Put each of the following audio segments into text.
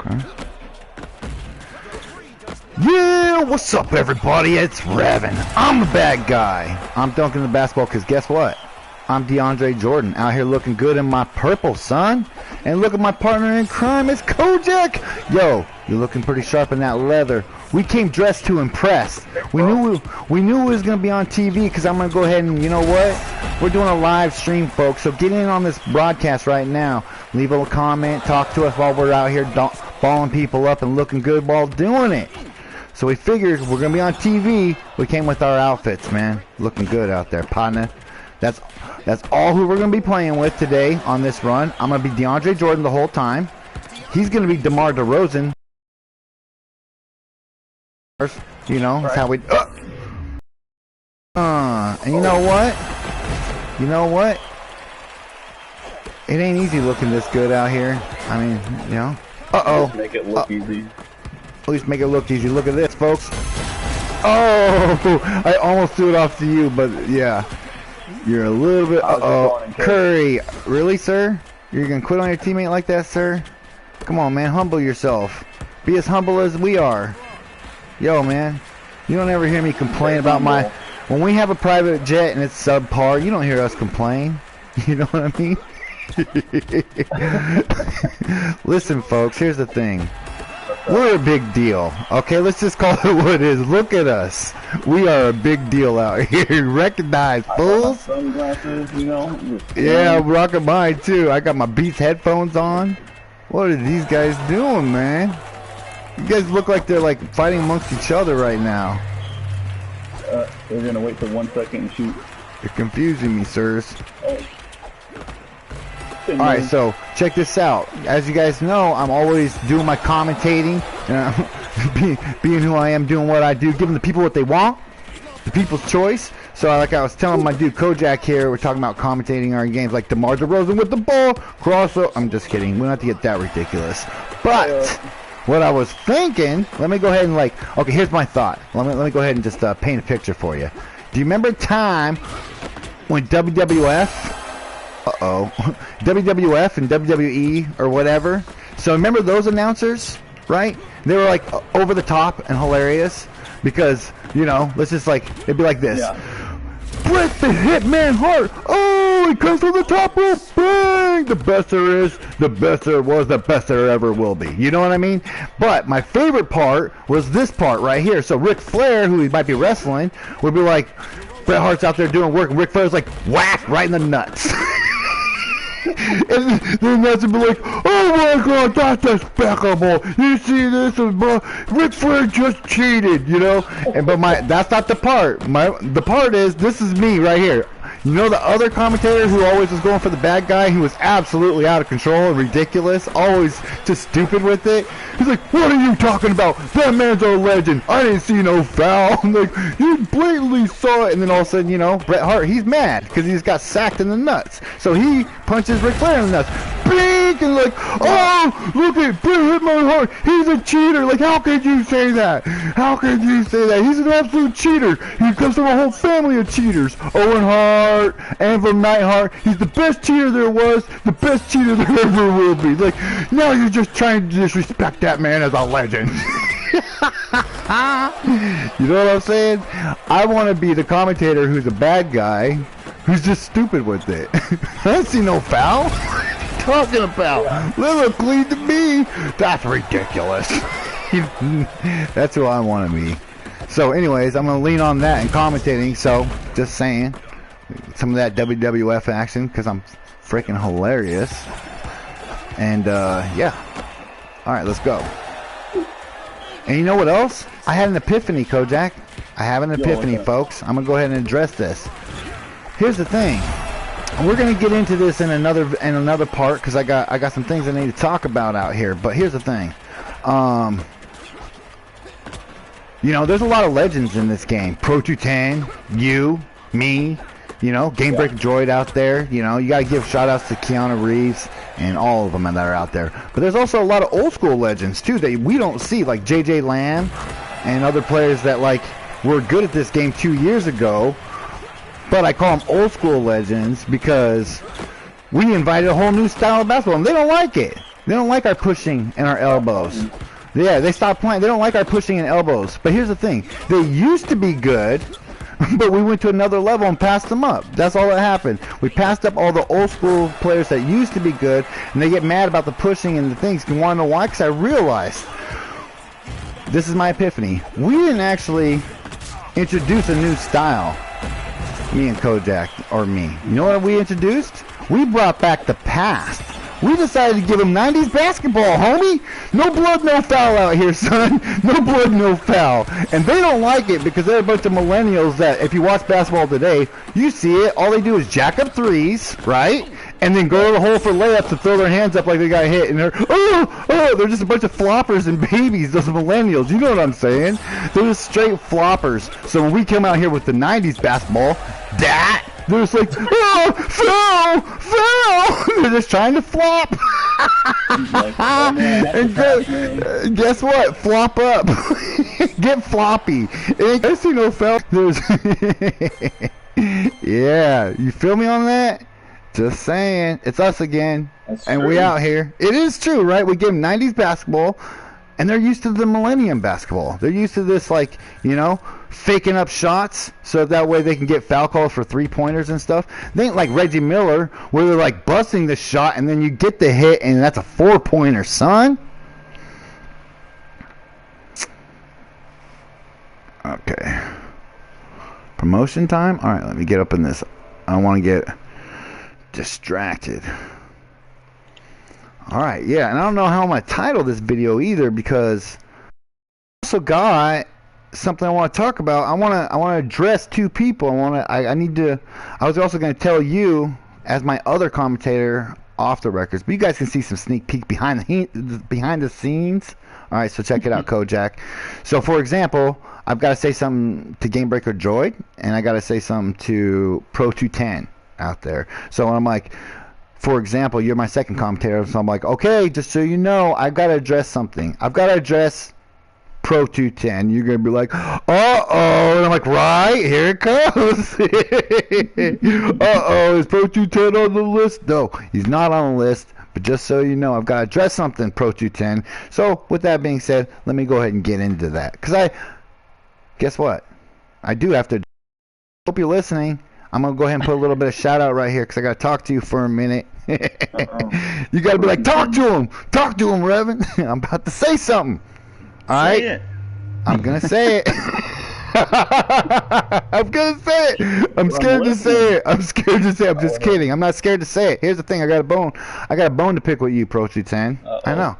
Okay. Yeah, what's up, everybody? It's Revan. I'm the bad guy. I'm dunking the basketball because guess what? I'm DeAndre Jordan, out here looking good in my purple, son. And look at my partner in crime, it's Kojak. Yo, you're looking pretty sharp in that leather. We came dressed to impress. We knew it was gonna be on TV because I'm gonna go ahead and, you know what? We're doing a live stream, folks. So get in on this broadcast right now. Leave a comment, talk to us while we're out here balling people up and looking good while doing it. So we figured we're gonna be on TV. We came with our outfits, man. Looking good out there, partner. That's all who we're gonna be playing with today on this run. I'm gonna be DeAndre Jordan the whole time. He's gonna be DeMar DeRozan. You know, that's how we. And you know what? You know what? It ain't easy looking this good out here. I mean, you know. Make it look easy. At least make it look easy. Look at this, folks. Oh, I almost threw it off to you, but yeah. You're a little bit. Curry. Really, sir? You're gonna quit on your teammate like that, sir? Come on, man. Humble yourself. Be as humble as we are. Yo, man. You don't ever hear me complain about my. When we have a private jet and it's subpar, you don't hear us complain. You know what I mean? Listen, folks. Here's the thing. We're a big deal. Okay, let's just call it what it is. Look at us. We are a big deal out here. Recognize, fools. Sunglasses, you know. Yeah, I'm rocking mine too. I got my Beats headphones on. What are these guys doing, man? You guys look like they're like fighting amongst each other right now. They're gonna wait for 1 second and shoot. You're confusing me, sirs. Alright, so check this out. As you guys know, I'm always doing my commentating, being who I am, doing what I do, giving the people what they want, the people's choice. So like I was telling my dude Kojak here, we're talking about commentating our games like DeMar DeRozan with the ball, crossover. I'm just kidding. We don't have to get that ridiculous. But what I was thinking, let me go ahead and okay, here's my thought. Let me go ahead and just paint a picture for you. Do you remember a time when WWF WWF and WWE or whatever? So remember those announcers, right? They were like over the top and hilarious because, you know, let's just it'd be like this. Yeah. Bret the Hitman Hart. Oh, he comes from the top rope. Bang! The best there is, the best there was, the best there ever will be. You know what I mean? But my favorite part was this part right here. So Ric Flair, who he might be wrestling, would be like, Bret Hart's out there doing work, and Ric Flair's like, whack, right in the nuts. And then that's be like, oh my god, that's despicable. You see this, Ric Flair just cheated, you know. But that's not the part. The part is, this is me right here. You know the other commentator who always was going for the bad guy, who was absolutely out of control and ridiculous, always just stupid with it? He's like, what are you talking about? That man's a legend. I didn't see no foul. I'm like, you blatantly saw it. And then all of a sudden, you know, Bret Hart, he's mad because he just got sacked in the nuts. So he punches Ric Flair in the nuts. Big! And like, oh, look at Bret hit my heart. He's a cheater. Like, how could you say that? How could you say that? He's an absolute cheater. He comes from a whole family of cheaters. Owen Hart, and from Neidhart, he's the best cheater there was, the best cheater there ever will be. Like, now you're just trying to disrespect that man as a legend. You know what I'm saying? I want to be the commentator who's a bad guy, who's just stupid with it. I don't see no foul. What are you talking about? They look clean to me. That's ridiculous. That's who I want to be. So anyways, I'm going to lean on that in commentating, so just saying. Some of that WWF action because I'm freaking hilarious. And yeah. Alright, let's go. And you know what else? I had an epiphany, Kojak. I have an epiphany, folks. I'm gonna go ahead and address this. Here's the thing. We're gonna get into this in another part because I got some things I need to talk about out here. But here's the thing. You know, there's a lot of legends in this game. Pro210, you, me. You know, Game Breaker Droid out there. You know, you gotta give shout outs to Keanu Reeves and all of them that are out there. But there's also a lot of old school legends too that we don't see, like JJ Lamb and other players that were good at this game 2 years ago. But I call them old school legends because we invited a whole new style of basketball and they don't like it. They don't like our pushing and our elbows. Yeah, they stopped playing. They don't like our pushing and elbows. But here's the thing. They used to be good, but we went to another level and passed them up. That's all that happened. We passed up all the old school players that used to be good, and they get mad about the pushing and the things. You want to know why? Because I realized, this is my epiphany, we didn't actually introduce a new style. Me and Kojak, or me. You know what we introduced? We brought back the past. We decided to give them 90s basketball, homie. No blood, no foul out here, son. No blood, no foul. And they don't like it because they're a bunch of millennials that, if you watch basketball today, you see it. All they do is jack up threes, right? And then go to the hole for layups to throw their hands up like they got hit. And they're, they're just a bunch of floppers and babies, those millennials. You know what I'm saying? They're just straight floppers. So when we come out here with the 90s basketball, they're just like, foul! They're just trying to flop. And guess what? Flop up. Get floppy. I see no foul. Yeah, you feel me on that? Just saying. It's us again. And we out here. It is true, right? We give them 90s basketball, and they're used to the millennium basketball. They're used to this, like, you know, faking up shots so that way they can get foul calls for three-pointers and stuff. They ain't like Reggie Miller where they're like busting the shot and then you get the hit and that's a four-pointer, son. Okay. Promotion time? Alright, let me get up in this. I don't want to get distracted. Alright, yeah, and I don't know how I'm going to title this video either because I also got something I want to talk about. I want to address two people. I was also going to tell you as my other commentator off the records, but you guys can see some sneak peek behind the scenes. All right, so check it out, Kojak. So for example, I've got to say something to Game Breaker Droid, and I got to say something to Pro210 out there. So I'm like, for example, you're my second commentator, so I'm like, okay, just so you know, I've got to address something. I've got to address Pro210. You're gonna be like, uh-oh, and I'm like, right, here it comes. Uh-oh, is Pro210 on the list? No, he's not on the list, but just so you know, I've got to address something, Pro210. So with that being said, let me go ahead and get into that, because guess what, I do have to. Hope you're listening. I'm gonna go ahead and put a little bit of shout out right here because I gotta talk to you for a minute. You gotta be like, talk to him, Revan. I'm about to say something. All right, I'm gonna say it. I'm gonna say it. I'm scared to say it. I'm scared to say it. I'm just kidding. I'm not scared to say it. Here's the thing. I got a bone to pick with you, Pro210. I know.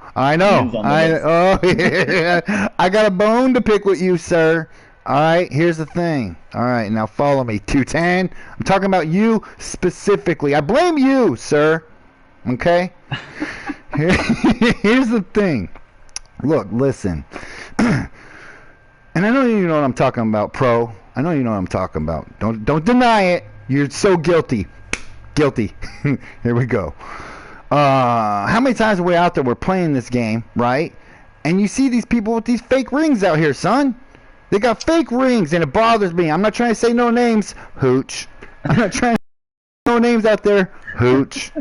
Yeah. I got a bone to pick with you, sir. All right. Here's the thing. All right. Now follow me, 210. I'm talking about you specifically. I blame you, sir. Okay. Here's the thing. Look, listen. And I know you know what I'm talking about, Pro. I know you know what I'm talking about. Don't deny it. You're so guilty. Guilty. Here we go. How many times are we out there, we're playing this game, right? And you see these people with these fake rings out here, son. They got fake rings, and it bothers me. I'm not trying to say no names, Hooch. I'm not trying to say no names out there, Hooch.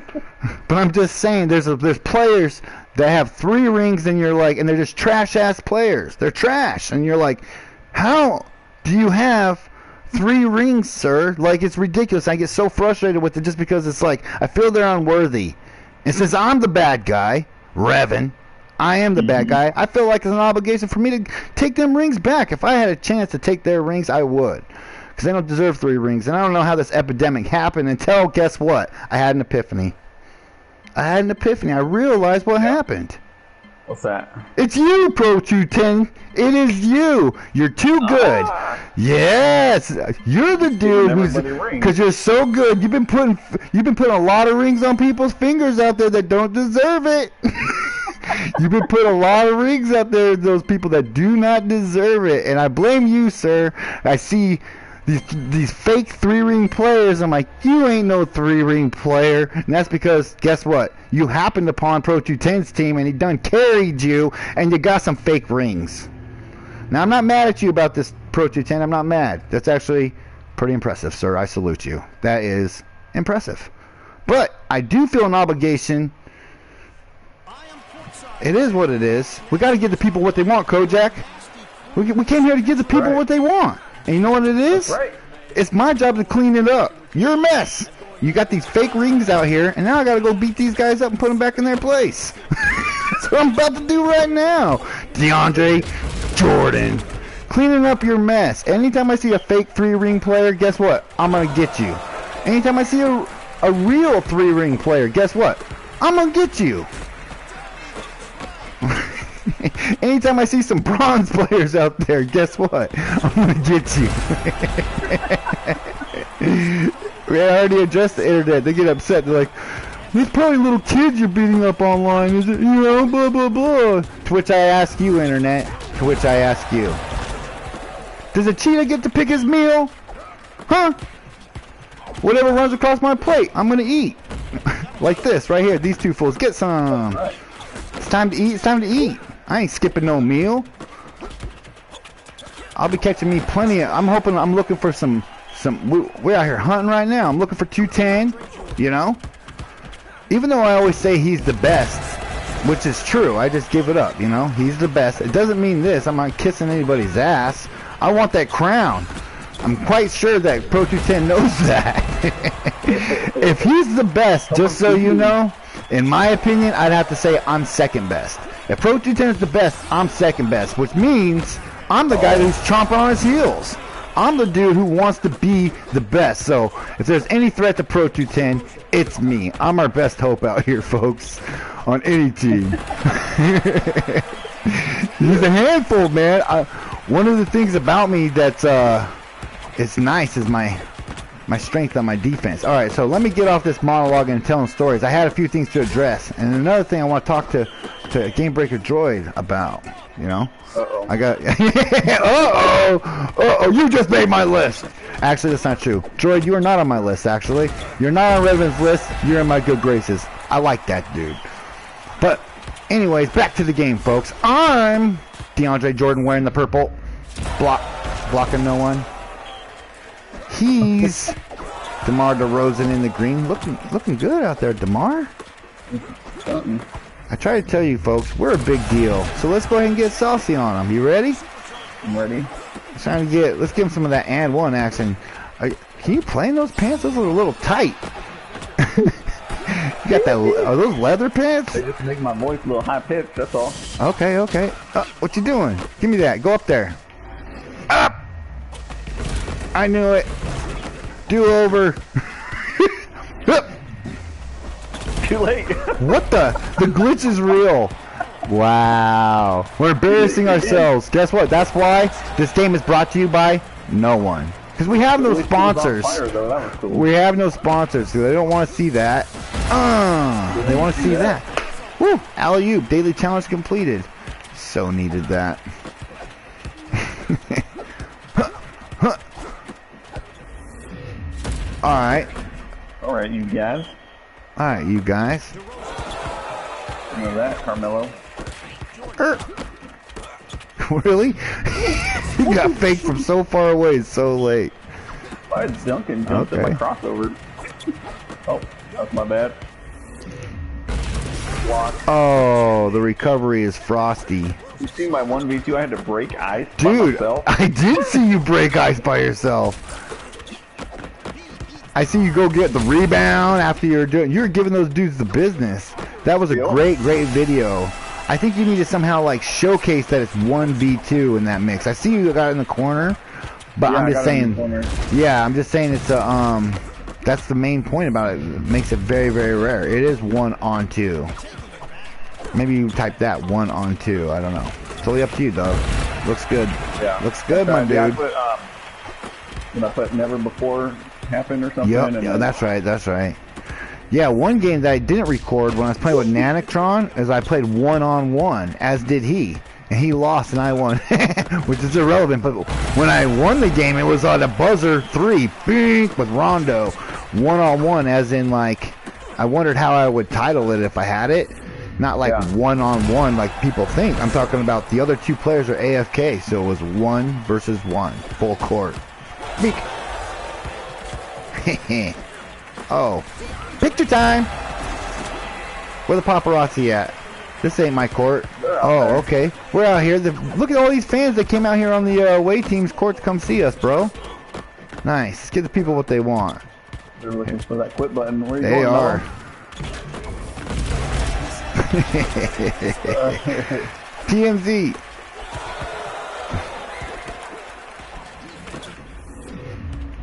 But I'm just saying, there's players that have 3 rings, and you're like, and they're just trash-ass players. They're trash, and you're like, how do you have 3 rings, sir? Like, it's ridiculous. I get so frustrated with it just because it's like, I feel they're unworthy. And since I'm the bad guy, Revan, I am the bad guy, I feel like it's an obligation for me to take them rings back. If I had a chance to take their rings, I would. Because they don't deserve 3 rings. And I don't know how this epidemic happened until, guess what? I had an epiphany. I realized what happened. What's that? It's you, Pro210. It is you. You're too good. Yes, you're the dude who's, because you're so good. You've been putting a lot of rings on people's fingers out there that don't deserve it. You've been putting a lot of rings out there, those people that do not deserve it, and I blame you, sir. I see these fake 3-ring players. I'm like, you ain't no 3-ring player. And that's because, guess what? You happened upon Pro210's team, and he done carried you, and you got some fake rings. Now, I'm not mad at you about this, Pro210. I'm not mad. That's actually pretty impressive, sir. I salute you. That is impressive. But I do feel an obligation It is what it is. We got to give the people what they want, Kojak. We came here to give the people what they want. And you know what it is? That's right. It's my job to clean it up. You're a mess. You got these fake rings out here, and now I got to go beat these guys up and put them back in their place. That's what I'm about to do right now. DeAndre Jordan. Cleaning up your mess. Anytime I see a fake 3-ring player, guess what? I'm going to get you. Anytime I see a real 3-ring player, guess what? I'm going to get you. Anytime I see some bronze players out there, guess what? I'm going to get you. We already addressed the internet. They get upset. They're like, there's probably little kids you're beating up online. Is it, you know, blah, blah, blah. To which I ask you, internet. To which I ask you. Does a cheetah get to pick his meal? Huh? Whatever runs across my plate, I'm going to eat. Like this, right here. These two fools. Get some. It's time to eat. It's time to eat. I ain't skipping no meal. I'll be catching me plenty of... I'm looking for some... We're out here hunting right now. I'm looking for 210, you know? Even though I always say he's the best, which is true, I just give it up, you know? He's the best. It doesn't mean this. I'm not kissing anybody's ass. I want that crown. I'm quite sure that Pro210 knows that. If he's the best, just so you know, in my opinion, I'd have to say I'm second best. If Pro210 is the best, I'm second best, which means I'm the guy who's chomping on his heels. I'm the dude who wants to be the best. So if there's any threat to Pro210, it's me. I'm our best hope out here, folks, on any team. He's a handful, man. One of the things about me that's is nice is my strength on my defense. All right, so let me get off this monologue and telling stories. I had a few things to address, and another thing I want to talk to Game Breaker Droid about. You know, I got. You just made my list. Actually, that's not true. Droid, you are not on my list. Actually, you're not on Revan's list. You're in my good graces. I like that dude. But, anyways, back to the game, folks. I'm DeAndre Jordan wearing the purple, blocking no one. He's DeMar DeRozan in the green, looking good out there, DeMar. I try to tell you, folks, we're a big deal. So let's go ahead and get saucy on them. You ready? I'm ready. Let's give him some of that and one action. Can you play in those pants? Those are a little tight. You got that? Are those leather pants? They just make my voice a little high pitched. That's all. Okay, okay. What you doing? Give me that. Go up there. Up. I knew it. Do over. Too late. What the glitch is real. Wow. We're embarrassing ourselves. Guess what? That's why this game is brought to you by no one. Because we have no sponsors. Cool. We have no sponsors, so they don't want to see that. They want to see that. Woo! Alley-oop. Daily challenge completed. So needed that. Alright. Alright, you guys. Alright, you guys. Remember that, Carmelo? Really? You got faked from so far away, so late. I had Duncan jumped in my crossover. Oh, that's my bad. Block. Oh, the recovery is frosty. You see my 1v2? I had to break ice by myself. Dude, I did see you break ice by yourself. I see you go get the rebound after you're giving those dudes the business. That was a great video. I think you need to somehow like showcase that it's 1v2 in that mix. I see you got it in the corner, but I'm just saying. Yeah, I'm just saying it's a that's the main point about it. It makes it very, very rare. It is 1-on-2. Maybe you type that 1-on-2. I don't know. It's totally up to you, dog. Looks good. Yeah. Looks good, my dude. When I put never before happened or something. Yep, yeah, that's right, that's right. Yeah, one game that I didn't record when I was playing with Nanoctron is I played 1-on-1, as did he. And he lost and I won, which is irrelevant. But when I won the game, it was on a buzzer 3, bing, with Rondo. 1-on-1, as in like, I wondered how I would title it if I had it. Not like 1-on-1 like people think. I'm talking about the other two players are AFK, so it was 1 versus 1, full court. Beak. Oh, picture time. Where the paparazzi at? This ain't my court. Oh, okay. We're out here. Look at all these fans that came out here on the away team's court to come see us, bro. Nice. Let's give the people what they want. They're looking for that quit button. Where are you they going, are. TMZ.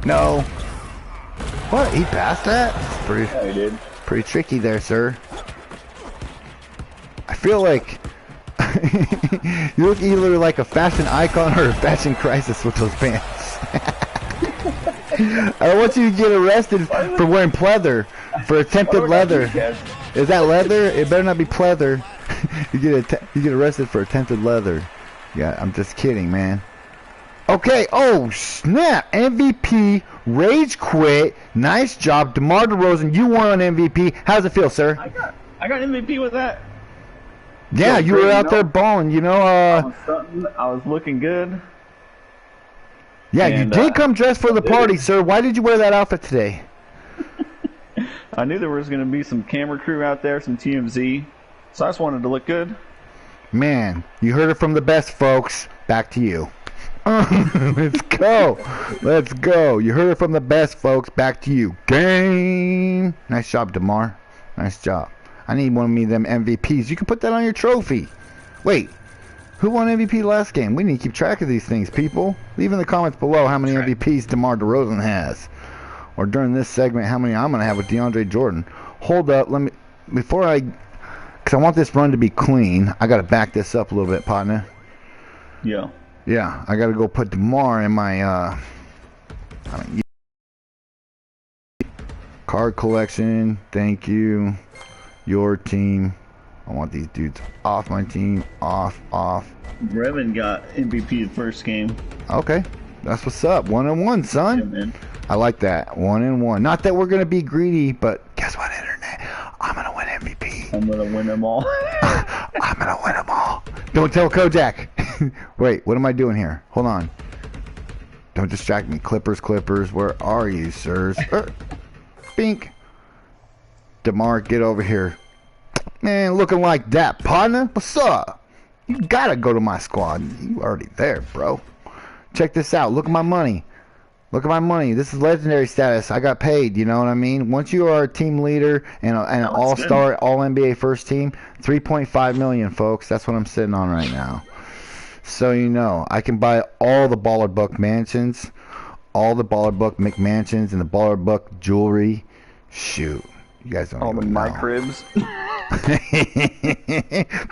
No. What? He passed that? Yeah, he did. Pretty tricky there, sir. I feel like you look either like a fashion icon or a fashion crisis with those pants. I don't want you to get arrested for wearing pleather, for attempted leather. Is that leather? It better not be pleather. You get arrested for attempted leather. Yeah, I'm just kidding, man. Okay, oh snap! MVP, rage quit, nice job, DeMar DeRozan. You won on MVP. How does it feel, sir? I got MVP with that. Yeah, you were out there balling. You know, I was looking good. Yeah, and, you did come dressed for the party, sir. Why did you wear that outfit today? I knew there was going to be some camera crew out there, some TMZ, so I just wanted to look good. Man, you heard it from the best, folks. Back to you. Let's go. Let's go. You heard it from the best, folks. Back to you. Game. Nice job, DeMar. Nice job. I need one of me them MVPs. You can put that on your trophy. Wait. Who won MVP last game? We need to keep track of these things, people. Leave in the comments below how many MVPs DeMar DeRozan has. Or during this segment, how many I'm going to have with DeAndre Jordan. Hold up. Let me... Before I... Because I want this run to be clean. I got to back this up a little bit, partner. Yeah. Yeah, I gotta go put DeMar in my card collection. Thank you. Your team. I want these dudes off my team. Off. Revan got MVP the first game. Okay, that's what's up. 1-1, son. Yeah, man. I like that. 1-1. Not that we're gonna be greedy, but guess what, internet? I'm gonna win MVP. I'm gonna win them all. I'm gonna win them all. Don't tell Kojak. Wait, what am I doing here? Hold on. Don't distract me. Clippers. Where are you, sirs? Bink. DeMar, get over here. Man, looking like that, partner. What's up? You gotta go to my squad. You already there, bro. Check this out. Look at my money. Look at my money. This is legendary status. I got paid. You know what I mean? Once you are a team leader and an all-star, all-NBA first team, $3.5 million, folks. That's what I'm sitting on right now. So you know, I can buy all the Baller Buck mansions, all the Baller Buck McMansions, and the Baller Buck jewelry. Shoot, you guys don't all even the know. my cribs.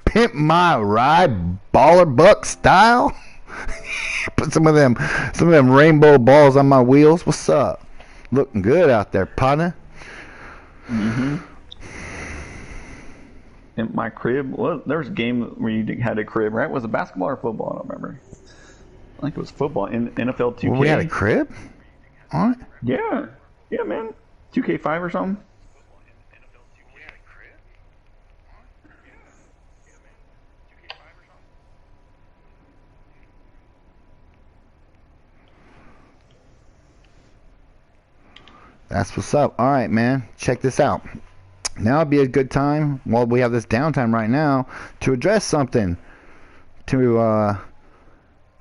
Pimp my ride, Baller Buck style. Put some of them rainbow balls on my wheels. What's up? Looking good out there, partner. In my crib. Well, there was a game where you had a crib, right? Was it basketball or football? I don't remember. I think it was football in NFL 2K. Well, we had a crib on it? Yeah, man. 2K5 or something. That's what's up. All right, man. Check this out. Now would be a good time, while we have this downtime right now, to address something. To,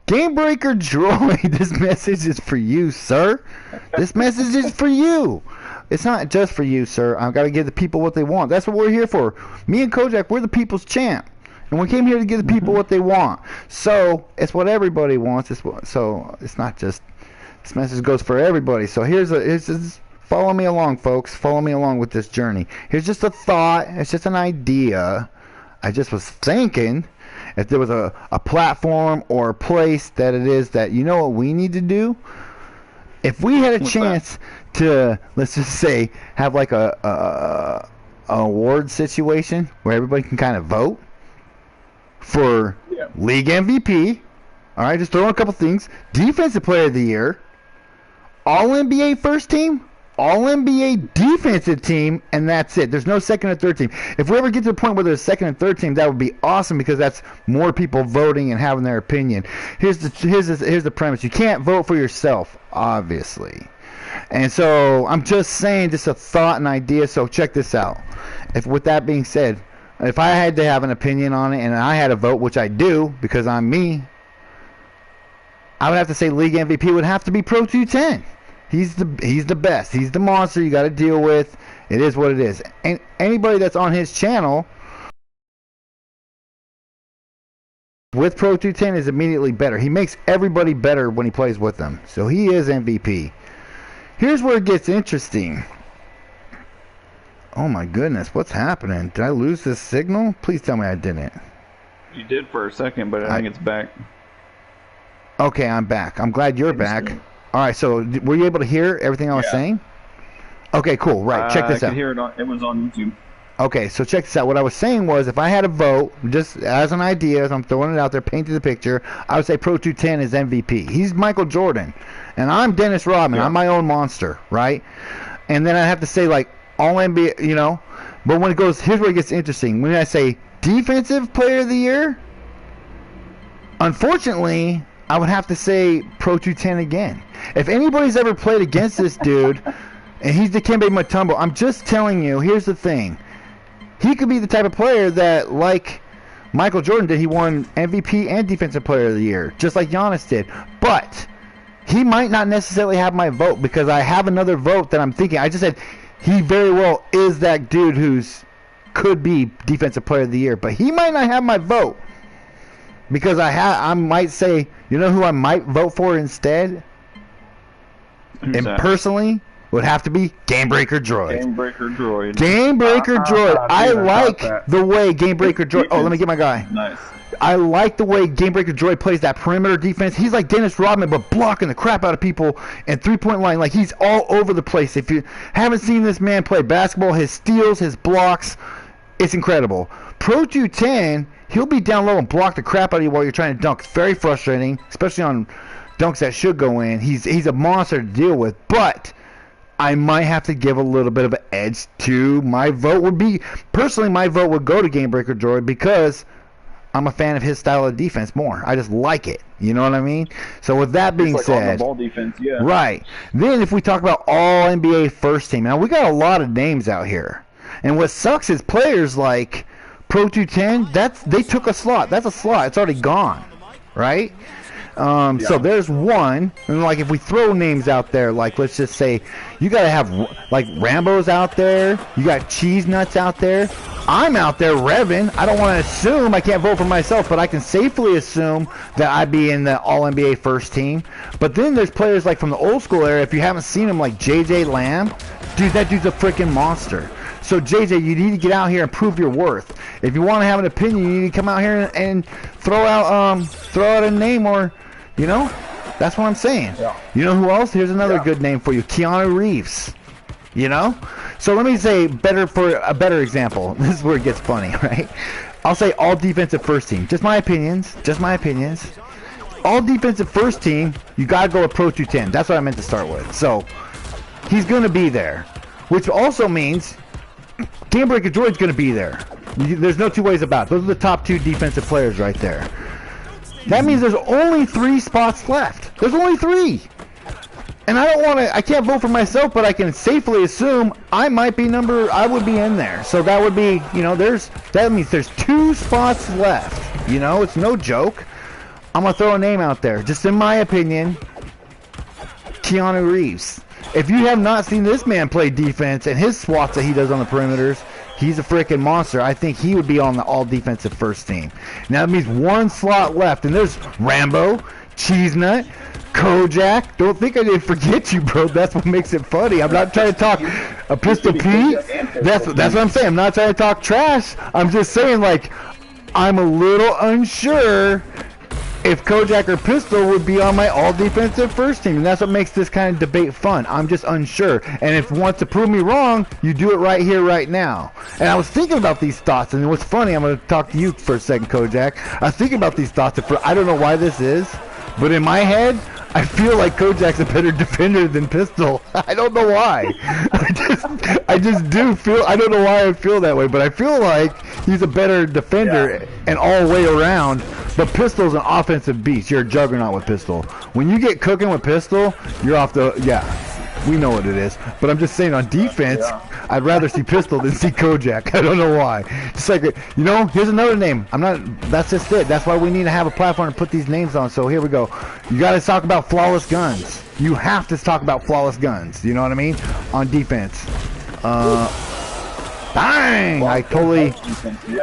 Game Breaker Droid, this message is for you, sir. This message is for you. It's not just for you, sir. I've got to give the people what they want. That's what we're here for. Me and Kojak, we're the people's champ. And we came here to give the people what they want. So, it's what everybody wants. So, it's not just... This message goes for everybody. So, here's follow me along, folks. Follow me along with this journey. Here's just a thought. It's just an idea. I just was thinking if there was a platform or a place that it is that, you know what we need to do? If we had a chance to, let's just say, have like a award situation where everybody can kind of vote for league MVP. All right, just throw in a couple things. Defensive player of the year. All NBA first team. All-NBA defensive team, and that's it. There's no second or third team. If we ever get to the point where there's a second and third team, that would be awesome because that's more people voting and having their opinion. Here's the premise. You can't vote for yourself, obviously. And so I'm just saying, just a thought and idea, so check this out. With that being said, if I had to have an opinion on it and I had a vote, which I do because I'm me, I would have to say league MVP would have to be Pro210. He's the best. He's the monster you got to deal with. It is what it is. And anybody that's on his channel with Pro210 is immediately better. He makes everybody better when he plays with them. So he is MVP. Here's where it gets interesting. Oh my goodness, what's happening? Did I lose this signal? Please tell me I didn't. You did for a second, but I think it's back. Okay, I'm back. I'm glad you're back. All right, so were you able to hear everything I was saying? Okay, cool. Right, check this out. I could hear it. It was on YouTube. Okay, so check this out. What I was saying was, if I had a vote, just as an idea, as I'm throwing it out there, painting the picture, I would say Pro210 is MVP. He's Michael Jordan, and I'm Dennis Rodman. I'm my own monster, right? And then I have to say, like, all NBA, you know. But when it goes, here's where it gets interesting. When I say defensive player of the year, unfortunately, I would have to say Pro210 again. If anybody's ever played against this dude, and he's Dikembe Mutombo, I'm just telling you, here's the thing. He could be the type of player that, like Michael Jordan did, he won MVP and Defensive Player of the Year, just like Giannis did. But he might not necessarily have my vote because I have another vote that I'm thinking. I just said he very well is that dude who's could be Defensive Player of the Year, but he might not have my vote because I might say, you know who I might vote for instead? Who's and that? Personally, would have to be Gamebreaker Droid. Gamebreaker Droid. Gamebreaker Droid. I like the way Gamebreaker Droid... Oh, let me get my guy. Nice. I like the way Gamebreaker Droid plays that perimeter defense. He's like Dennis Rodman, but blocking the crap out of people and three-point line. Like, he's all over the place. If you haven't seen this man play basketball, his steals, his blocks, it's incredible. Pro210, he'll be down low and block the crap out of you while you're trying to dunk. It's very frustrating, especially on dunks that should go in. He's a monster to deal with, but I might have to give a little bit of an edge to my vote would be, personally, my vote would go to Gamebreaker Droid because I'm a fan of his style of defense more. I just like it. You know what I mean? So with that being said, on the ball defense, yeah. Right. Then if we talk about all NBA first team, now we got a lot of names out here. And what sucks is players like Pro210, they took a slot. That's a slot. It's already gone. Right? So there's one, and like if we throw names out there, like let's just say you gotta have like Rambo's out there, you got Cheese Nuts out there, I'm out there, Revan. I don't want to assume, I can't vote for myself, but I can safely assume that I'd be in the All NBA first team. But then there's players like from the old school era, if you haven't seen him, like JJ Lamb, dude, that dude's a freaking monster. So JJ, you need to get out here and prove your worth. If you want to have an opinion, you need to come out here and throw out a name, or you know, that's what I'm saying. Yeah. You know who else? Here's another good name for you, Keanu Reeves. You know? So let me say for a better example. This is where it gets funny, right? I'll say all defensive first team. Just my opinions. All defensive first team, you got to go with Pro210. That's what I meant to start with. So he's going to be there, which also means Gamebreaker Droid's going to be there. There's no two ways about it. Those are the top two defensive players right there. That means there's only 3 spots left. There's only 3. And I can't vote for myself, but I can safely assume I would be in there. So that would be, you know, that means there's 2 spots left. You know, it's no joke. I'm going to throw a name out there. Just in my opinion, Keanu Reeves. If you have not seen this man play defense and his swats that he does on the perimeters, he's a freaking monster. I think he would be on the all-defensive first team. Now, that means 1 slot left, and there's Rambo, Cheese Nut, Kojak. Don't think I didn't forget you, bro. That's what makes it funny. I'm not trying to talk a Pistol Pete. That's what I'm saying. I'm not trying to talk trash. I'm just saying, like, I'm a little unsure if Kojak or Pistol would be on my all-defensive first team, and that's what makes this kind of debate fun. I'm just unsure, and if you want to prove me wrong, you do it right here, right now. And I was thinking about these thoughts, and what's funny, I'm going to talk to you for a second, Kojak. I was thinking about these thoughts, I don't know why this is, but in my head, I feel like Kojak's a better defender than Pistol. I don't know why. I just do feel, I don't know why I feel that way, but I feel like he's a better defender and all the way around. But Pistol's an offensive beast. You're a juggernaut with Pistol. When you get cooking with Pistol, you're off the, We know what it is. But I'm just saying on defense, I'd rather see Pistol than see Kojak. I don't know why. Just like, you know, here's another name. That's just it. That's why we need to have a platform to put these names on. So here we go. You got to talk about flawless guns. You have to talk about flawless guns. You know what I mean? On defense. Dang! I totally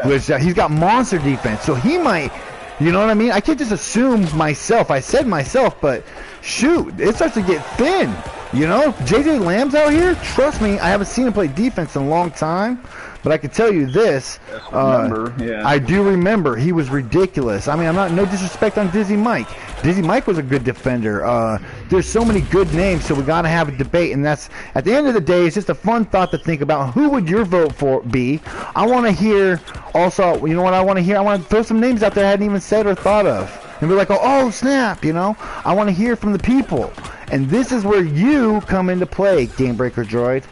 wish he's got monster defense. So he might, you know what I mean? I can't just assume myself. I said myself, but shoot, it starts to get thin. You know, JJ Lamb's out here. Trust me, I haven't seen him play defense in a long time, but I can tell you this. I do remember he was ridiculous. I mean, no disrespect on Dizzy Mike. Dizzy Mike was a good defender. There's so many good names, so we got to have a debate, and that's at the end of the day. It's just a fun thought to think about. Who would your vote for be? I want to hear. Also, you know what I want to hear? I want to throw some names out there I hadn't even said or thought of. And be like, oh, snap, you know? I want to hear from the people. And this is where you come into play, Game Breaker Droid.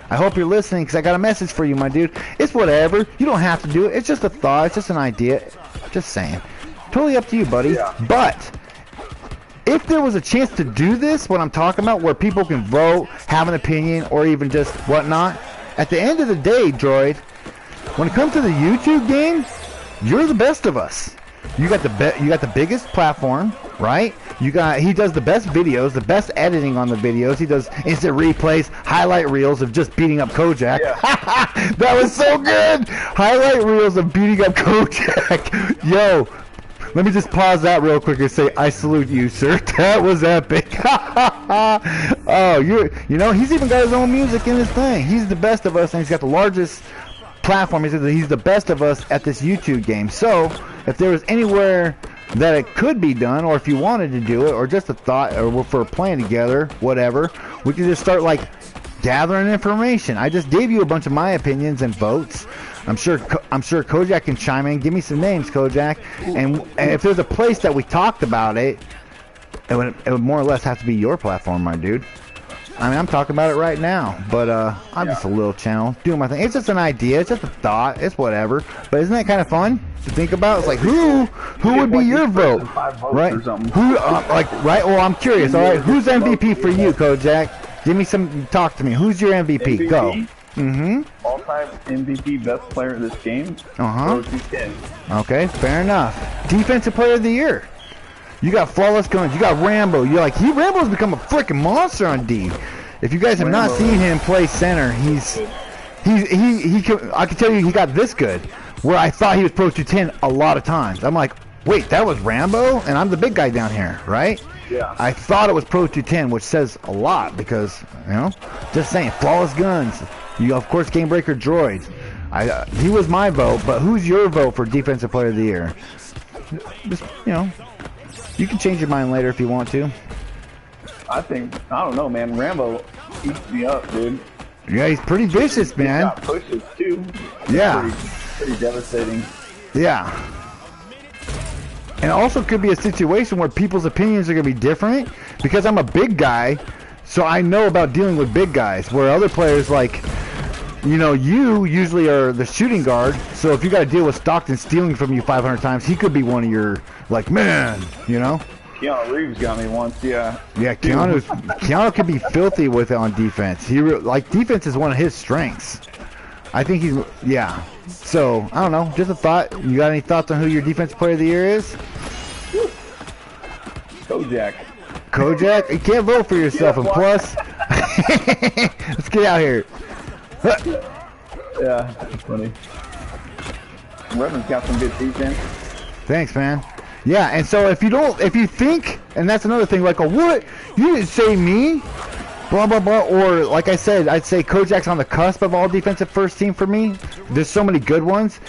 I hope you're listening, because I got a message for you, my dude. It's whatever. You don't have to do it. It's just a thought. It's just an idea. Just saying. Totally up to you, buddy. Yeah. But if there was a chance to do this, what I'm talking about, where people can vote, have an opinion, or even just whatnot, at the end of the day, Droid, when it comes to the YouTube game, you're the best of us. You got the biggest platform, right? He does the best videos, the best editing on the videos. He does instant replays, highlight reels of just beating up Kojak. Yeah. That was so good. Highlight reels of beating up Kojak. Yo, let me just pause that real quick and say I salute you, sir. That was epic. Oh, you know, he's even got his own music in his thing. He's the best of us, and he's got the largest platform. He's the best of us at this YouTube game. So if there was anywhere that it could be done, or if you wanted to do it, or just a thought, or for playing together, whatever, we could just start like gathering information. I just gave you a bunch of my opinions and votes. I'm sure Kojak can chime in. Give me some names, Kojak. And if there's a place that we talked about it would more or less have to be your platform, my dude. I mean, I'm talking about it right now, but I'm just a little channel doing my thing. It's just an idea. It's just a thought. It's whatever. But isn't that kind of fun to think about? It's like who would be your vote, right? Who right? Well, I'm curious. All right, who's MVP for you, Kojak? Give me some. Talk to me. Who's your MVP? Go. All-time MVP, best player in this game. Pro210. Okay, fair enough. Defensive player of the year. You got flawless guns. You got Rambo. Rambo's become a freaking monster on D. If you guys have not seen him play center, I can tell you he got this good. Where I thought he was Pro210 a lot of times. I'm like, wait, that was Rambo, and I'm the big guy down here, right? Yeah. I thought it was Pro210, which says a lot because just saying, flawless guns. You of course Game Breaker Droid. He was my vote, but who's your vote for Defensive Player of the Year? Just you can change your mind later if you want to. I don't know, man. Rambo eats me up, dude. Yeah, he's pretty vicious, man. He's got pushes too. Yeah. Pretty devastating. Yeah. And also could be a situation where people's opinions are going to be different because I'm a big guy, so I know about dealing with big guys, where other players like, you usually are the shooting guard, so if you got to deal with Stockton stealing from you 500 times, he could be one of your, man, Keanu Reeves got me once, yeah. Yeah, Keanu could be filthy with it on defense. Defense is one of his strengths. I think So, I don't know, just a thought. You got any thoughts on who your Defensive Player of the Year is? Kojak? You can't vote for yourself, and plus... Let's get out here. Yeah, that's funny. Revan's got some good defense. Thanks, man. Yeah, and so if you think, and that's another thing, like, what? You didn't say me? Blah, blah, blah. Or, like I said, I'd say Kojak's on the cusp of all defensive first team for me. There's so many good ones.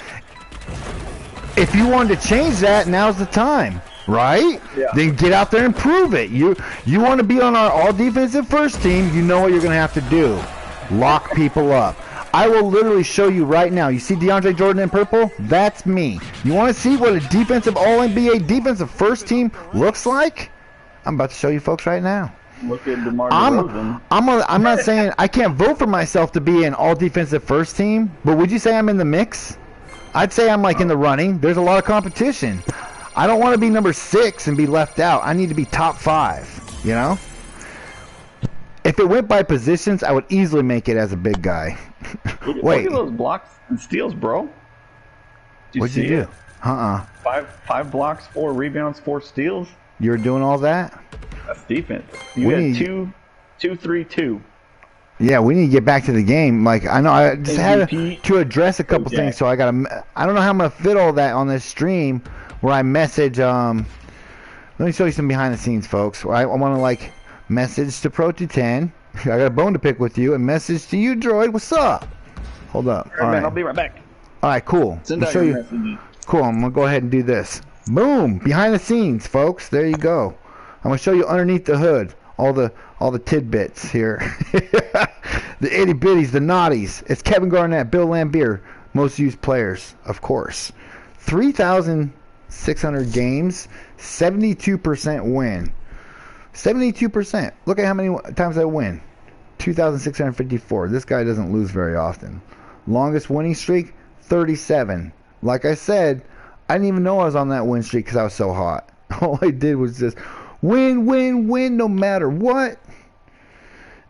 If you wanted to change that, now's the time. Right? Yeah. Then get out there and prove it. You want to be on our all defensive first team, you know what you're going to have to do. Lock people up. I will literally show you right now. You see DeAndre Jordan in purple? That's me. You want to see what a defensive all-NBA defensive first team looks like? I'm about to show you folks right now. Look at DeMar DeRozan. I'm not saying I can't vote for myself to be an all defensive first team, but would you say I'm in the mix? I'd say I'm in the running. There's a lot of competition. I don't want to be number 6 and be left out. I need to be top 5, If if it went by positions, I would easily make it as a big guy. Wait. Look at those blocks and steals, bro. What'd you do? Five blocks, 4 rebounds, 4 steals. You were doing all that? That's defense. You had 2, 3, 2. Yeah, we need to get back to the game. Like, I know I just had to address a couple things, so I don't know how I'm gonna fit all that on this stream where I message. Let me show you some behind the scenes, folks. I want to like message to pro210. I got a bone to pick with you, and message to you, Droid. What's up? Hold up. All right, man, I'll be right back. All right, cool. Send out your messages. Cool. I'm gonna go ahead and do this. Boom! Behind the scenes, folks. There you go. I'm gonna show you underneath the hood all the tidbits here. The itty bitties, the naughties. It's Kevin Garnett, Bill Lambier, most used players, of course. 3,600 games, 72% win. 72%. Look at how many times I win. 2,654. This guy doesn't lose very often. Longest winning streak, 37. Like I said, I didn't even know I was on that win streak because I was so hot. All I did was just win, win, win no matter what.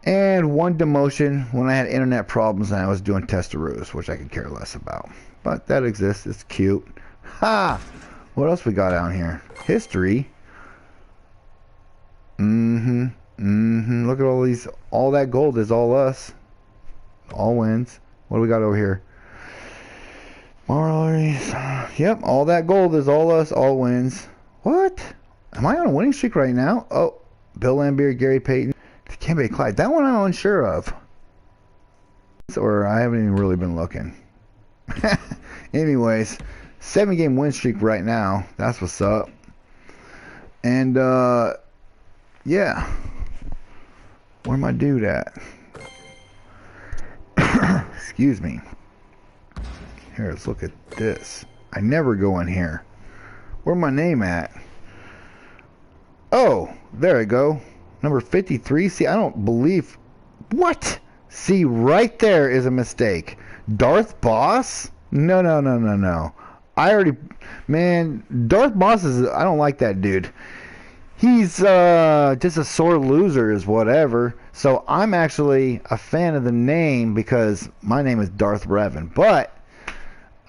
And 1 demotion when I had internet problems and I was doing testaroos, which I could care less about. But that exists. It's cute. Ha! What else we got down here? History. Look at all these. All that gold is all us. All wins. What do we got over here? Morals. Yep, all that gold is all us, all wins. What? Am I on a winning streak right now? Oh, Bill Lambier, Gary Payton, Kembe Clyde. That one I'm unsure of. Or I haven't even really been looking. Anyways, 7-game win streak right now. That's what's up. And, yeah. Where my dude at? Excuse me. Here, let's look at this. I never go in here. Where my name at? Oh, there I go. Number 53. See, I don't believe... What? See, right there is a mistake. Darth Boss? No. I already... Man, Darth Boss is... I don't like that dude. He's just a sore loser is whatever. So I'm actually a fan of the name because my name is Darth Revan. But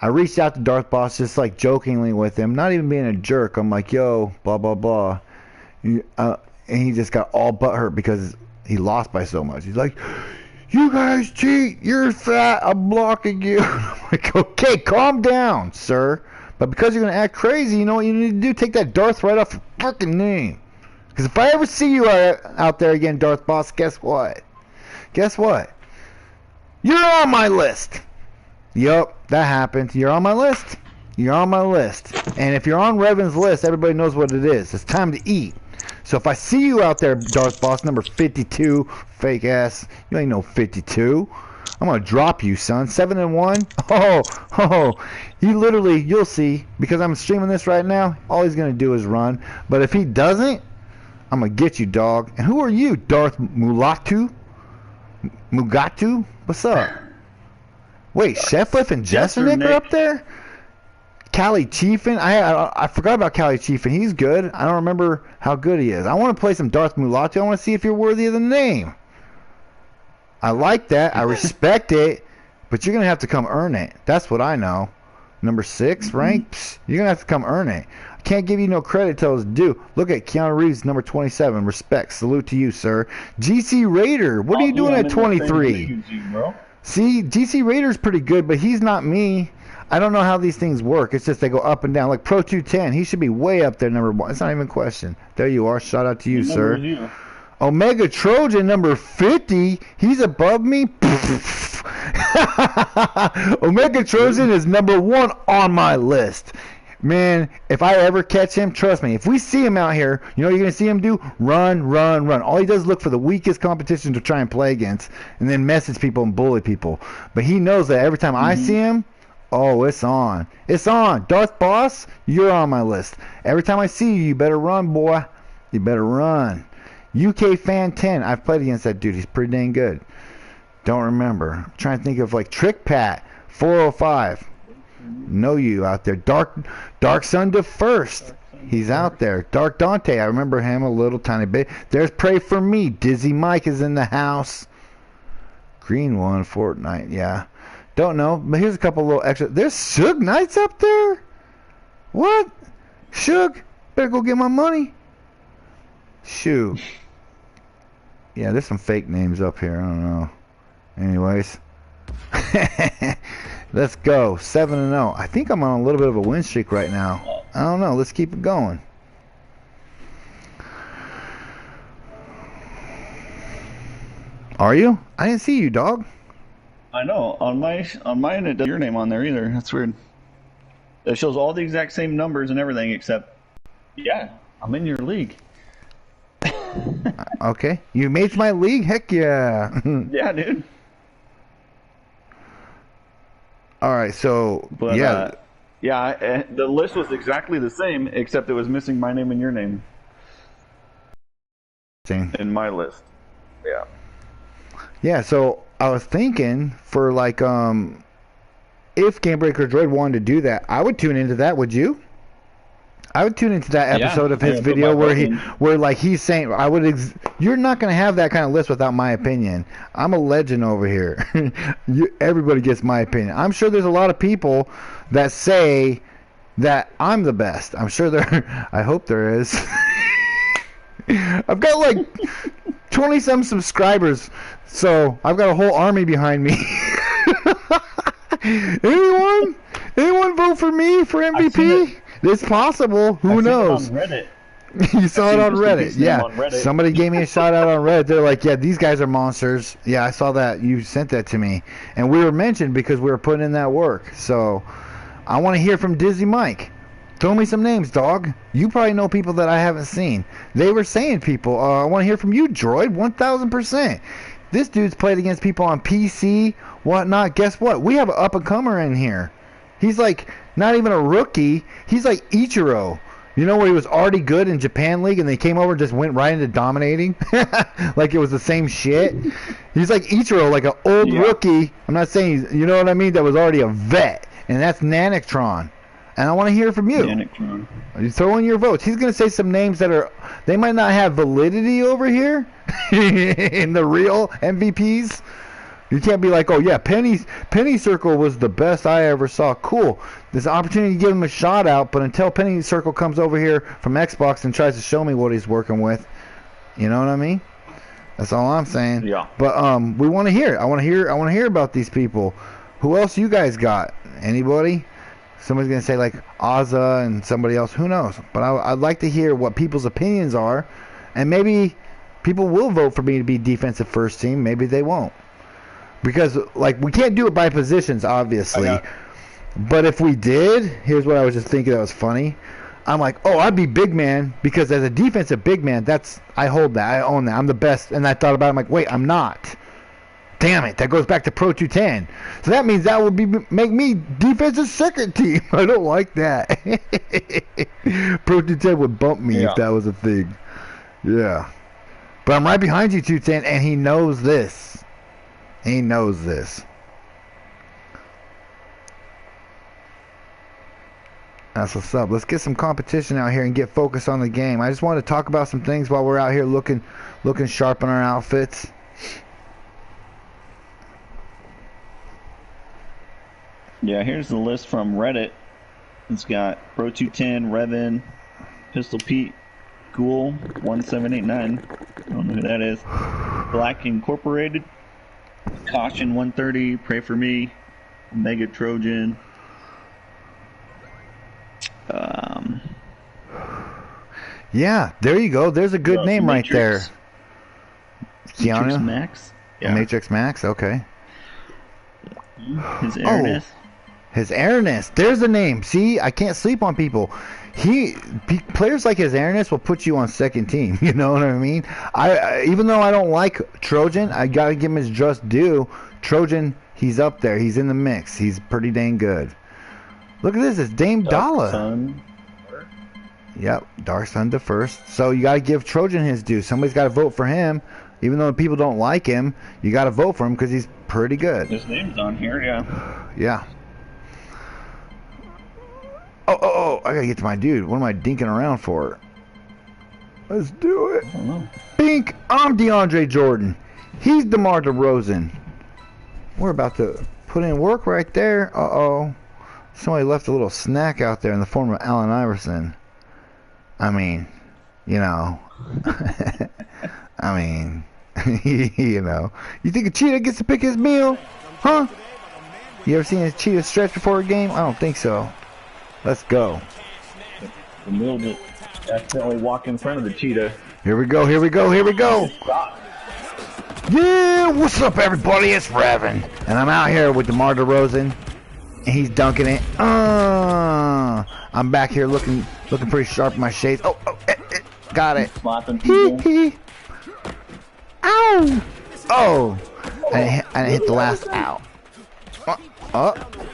I reached out to Darth Boss just like jokingly with him, not even being a jerk. I'm like, yo, blah, blah, blah. And he just got all butthurt because he lost by so much. He's like, you guys cheat. You're fat. I'm blocking you. I'm like, okay, calm down, sir. But because you're going to act crazy, you know what you need to do? Take that Darth right off your fucking name. Because if I ever see you out there again, Darth Boss, guess what? Guess what? You're on my list. Yup, that happened. You're on my list. You're on my list. And if you're on Revan's list, everybody knows what it is. It's time to eat. So if I see you out there, Darth Boss, number 52, fake ass, you ain't no 52. I'm going to drop you, son. 7-1. Oh. He literally, you'll see, because I'm streaming this right now, all he's going to do is run. But if he doesn't, I'm going to get you, dog. And who are you, Darth Mugatu? What's up? Wait, Shefliff and Jessernick are up there? Cali Chiefin? I forgot about Cali Chiefin. He's good. I don't remember how good he is. I want to play some Darth Mulatu. I want to see if you're worthy of the name. I like that. I respect it. But you're going to have to come earn it. That's what I know. Number 6 rank? Psst, you're going to have to come earn it. I can't give you no credit till it's due. Look at Keanu Reeves, number 27. Respect. Salute to you, sir. GC Raider. What are you doing at 23? See, GC Raider's pretty good, but he's not me. I don't know how these things work. It's just they go up and down. Like pro210, he should be way up there, number 1. It's not even a question. There you are. Shout out to you, sir. Omega Trojan, number 50. He's above me. Omega Trojan is number 1 on my list. Man, if I ever catch him, trust me, if we see him out here, you know what you're going to see him do? Run. All he does is look for the weakest competition to try and play against and then message people and bully people. But he knows that every time I see him, oh, it's on. It's on. Darth Boss, you're on my list. Every time I see you, you better run, boy. You better run. UK Fan 10. I've played against that dude. He's pretty dang good. Don't remember. I'm trying to think of like Trick Pat 405. Know you out there. Dark Sun to first. He's out there. Dark Dante, I remember him a little tiny bit. There's Pray For Me. Dizzy Mike is in the house. Green one, Fortnite, yeah. Don't know, but here's a couple little extra. There's Suge Knight's up there? What? Suge? Better go get my money. Shoot. Yeah, there's some fake names up here. I don't know. Anyways. Let's go. 7-0. I think I'm on a little bit of a win streak right now. I don't know. Let's keep it going. Are you? I didn't see you, dog. I know. On mine it doesn't your name on there either. That's weird. It shows all the exact same numbers and everything except, yeah, I'm in your league. Okay. You made my league? Heck yeah. Yeah, dude. Alright, so, But, yeah. yeah, the list was exactly the same except it was missing my name and your name. In my list. Yeah. Yeah, so I was thinking for like if Gamebreaker Droid wanted to do that, I would tune into that, would you? I would tune into that episode of his video where like he's saying you're not going to have that kind of list without my opinion. I'm a legend over here. Everybody gets my opinion. I'm sure there's a lot of people that say that I'm the best. I'm sure I hope there is. I've got like 20-some subscribers, so I've got a whole army behind me. Anyone vote for me for MVP? It's possible. Who knows? It on Reddit. You saw it on Reddit. Yeah. Somebody gave me a shout out on Reddit. They're like, yeah, these guys are monsters. Yeah, I saw that. You sent that to me. And we were mentioned because we were putting in that work. So I want to hear from Dizzy Mike. Throw me some names, dog. You probably know people that I haven't seen. They were saying people. I want to hear from you, Droid. 1,000%. This dude's played against people on PC, whatnot. Guess what? We have an up-and-comer in here. He's like not even a rookie. He's like Ichiro. You know where he was already good in Japan League and they came over and just went right into dominating? Like it was the same shit. He's like Ichiro, like an old rookie. I'm not saying you know what I mean, that was already a vet. And that's Nanictron. And I want to hear from you. Nanictron. You throw in your votes. He's going to say some names that they might not have validity over here in the real MVPs. You can't be like, oh yeah, Penny Circle was the best I ever saw. Cool. There's an opportunity to give him a shout out, but until Penny Circle comes over here from Xbox and tries to show me what he's working with, you know what I mean? That's all I'm saying. Yeah. But we want to hear. I want to hear about these people. Who else you guys got? Anybody? Somebody's gonna say like Ozza and somebody else. Who knows? But I'd like to hear what people's opinions are, and maybe people will vote for me to be defensive first team. Maybe they won't. Because, like, we can't do it by positions, obviously. But if we did, here's what I was just thinking that was funny. I'm like, oh, I'd be big man, because as a defensive big man, I hold that. I own that. I'm the best. And I thought about it, I'm like, wait, I'm not. Damn it. That goes back to pro210. So that means that would make me defensive second team. I don't like that. Pro210 would bump me if that was a thing. Yeah. But I'm right behind you, 210, and he knows this. He knows this. That's what's up. Let's get some competition out here and get focused on the game. I just want to talk about some things while we're out here looking sharp in our outfits. Yeah, here's the list from Reddit. It's got pro210, Revan, Pistol Pete, Ghoul 1789. I don't know who that is. Black Incorporated, Caution 130, Pray For Me, Mega Trojan. Yeah, there you go. There's a good name right there. Matrix Max. Yeah. Matrix Max, okay. His Airness. His Airness. There's a name. See, I can't sleep on people. Players like his Airness will put you on second team. You know what I mean? I even though I don't like Trojan, I gotta give him his just due. Trojan, he's up there. He's in the mix. He's pretty dang good. Look at this. It's Dame Dalla. Yep, Dark Sun to first. So you gotta give Trojan his due. Somebody's gotta vote for him. Even though people don't like him, you gotta vote for him because he's pretty good. His name's on here, yeah. Yeah. Oh, I gotta get to my dude. What am I dinking around for? Let's do it. I don't know. Bink, I'm DeAndre Jordan. He's DeMar DeRozan. We're about to put in work right there. Uh-oh. Somebody left a little snack out there in the form of Allen Iverson. I mean, you know. I mean, you know. You think a cheetah gets to pick his meal? Huh? You ever seen a cheetah stretch before a game? I don't think so. Let's go. The meal just accidentally walked in front of the cheetah. Here we go, here we go, here we go. Yeah, what's up everybody? It's Revan. And I'm out here with DeMar DeRozan. And he's dunking it. I'm back here looking pretty sharp in my shades. Got it. Slapping people. Ow! Oh! I didn't hit the last ow.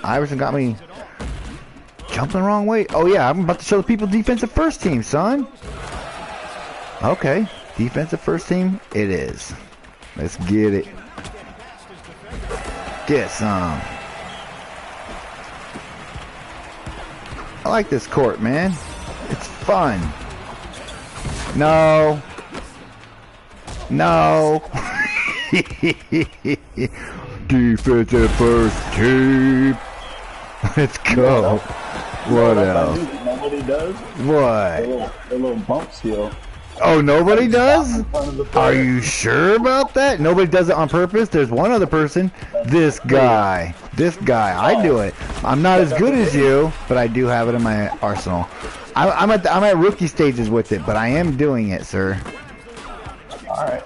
Iverson got me jumping the wrong way. Oh yeah, I'm about to show the people defensive first team, son. Okay, defensive first team it is. Let's get it. Get some. I like this court, man. It's fun. No. No. Defensive first team. Let's go. What else? Nobody does. What? The little bump steal. Oh, nobody does? Are you sure about that? Nobody does it on purpose? There's one other person. This guy. This guy. I do it. I'm not as good as you, but I do have it in my arsenal. I'm at rookie stages with it, but I am doing it, sir. Alright.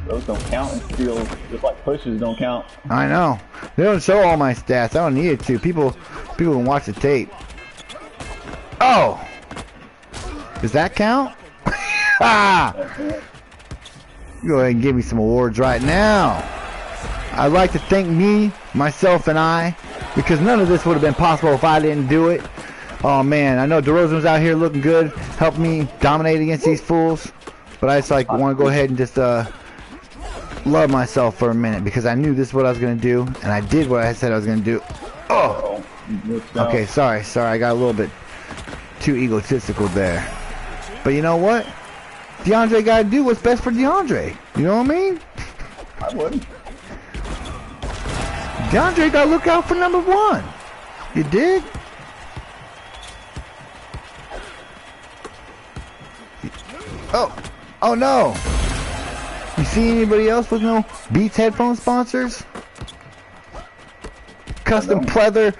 Those don't count in steals, just like pushes don't count. I know. They don't show all my stats. I don't need it to. People can watch the tape. Oh! Does that count? Go ahead and give me some awards right now. I'd like to thank me, myself, and I, because none of this would have been possible if I didn't do it. Oh man, I know DeRozan was out here looking good, helped me dominate against these fools, but I just like want to go ahead and just love myself for a minute because I knew this is what I was gonna do, and I did what I said I was gonna do. Oh, okay, sorry, I got a little bit too egotistical there, but you know what? DeAndre gotta do what's best for DeAndre. You know what I mean? I wouldn't. DeAndre gotta look out for number one. You dig? Oh no! You see anybody else with no Beats headphone sponsors? Custom pleather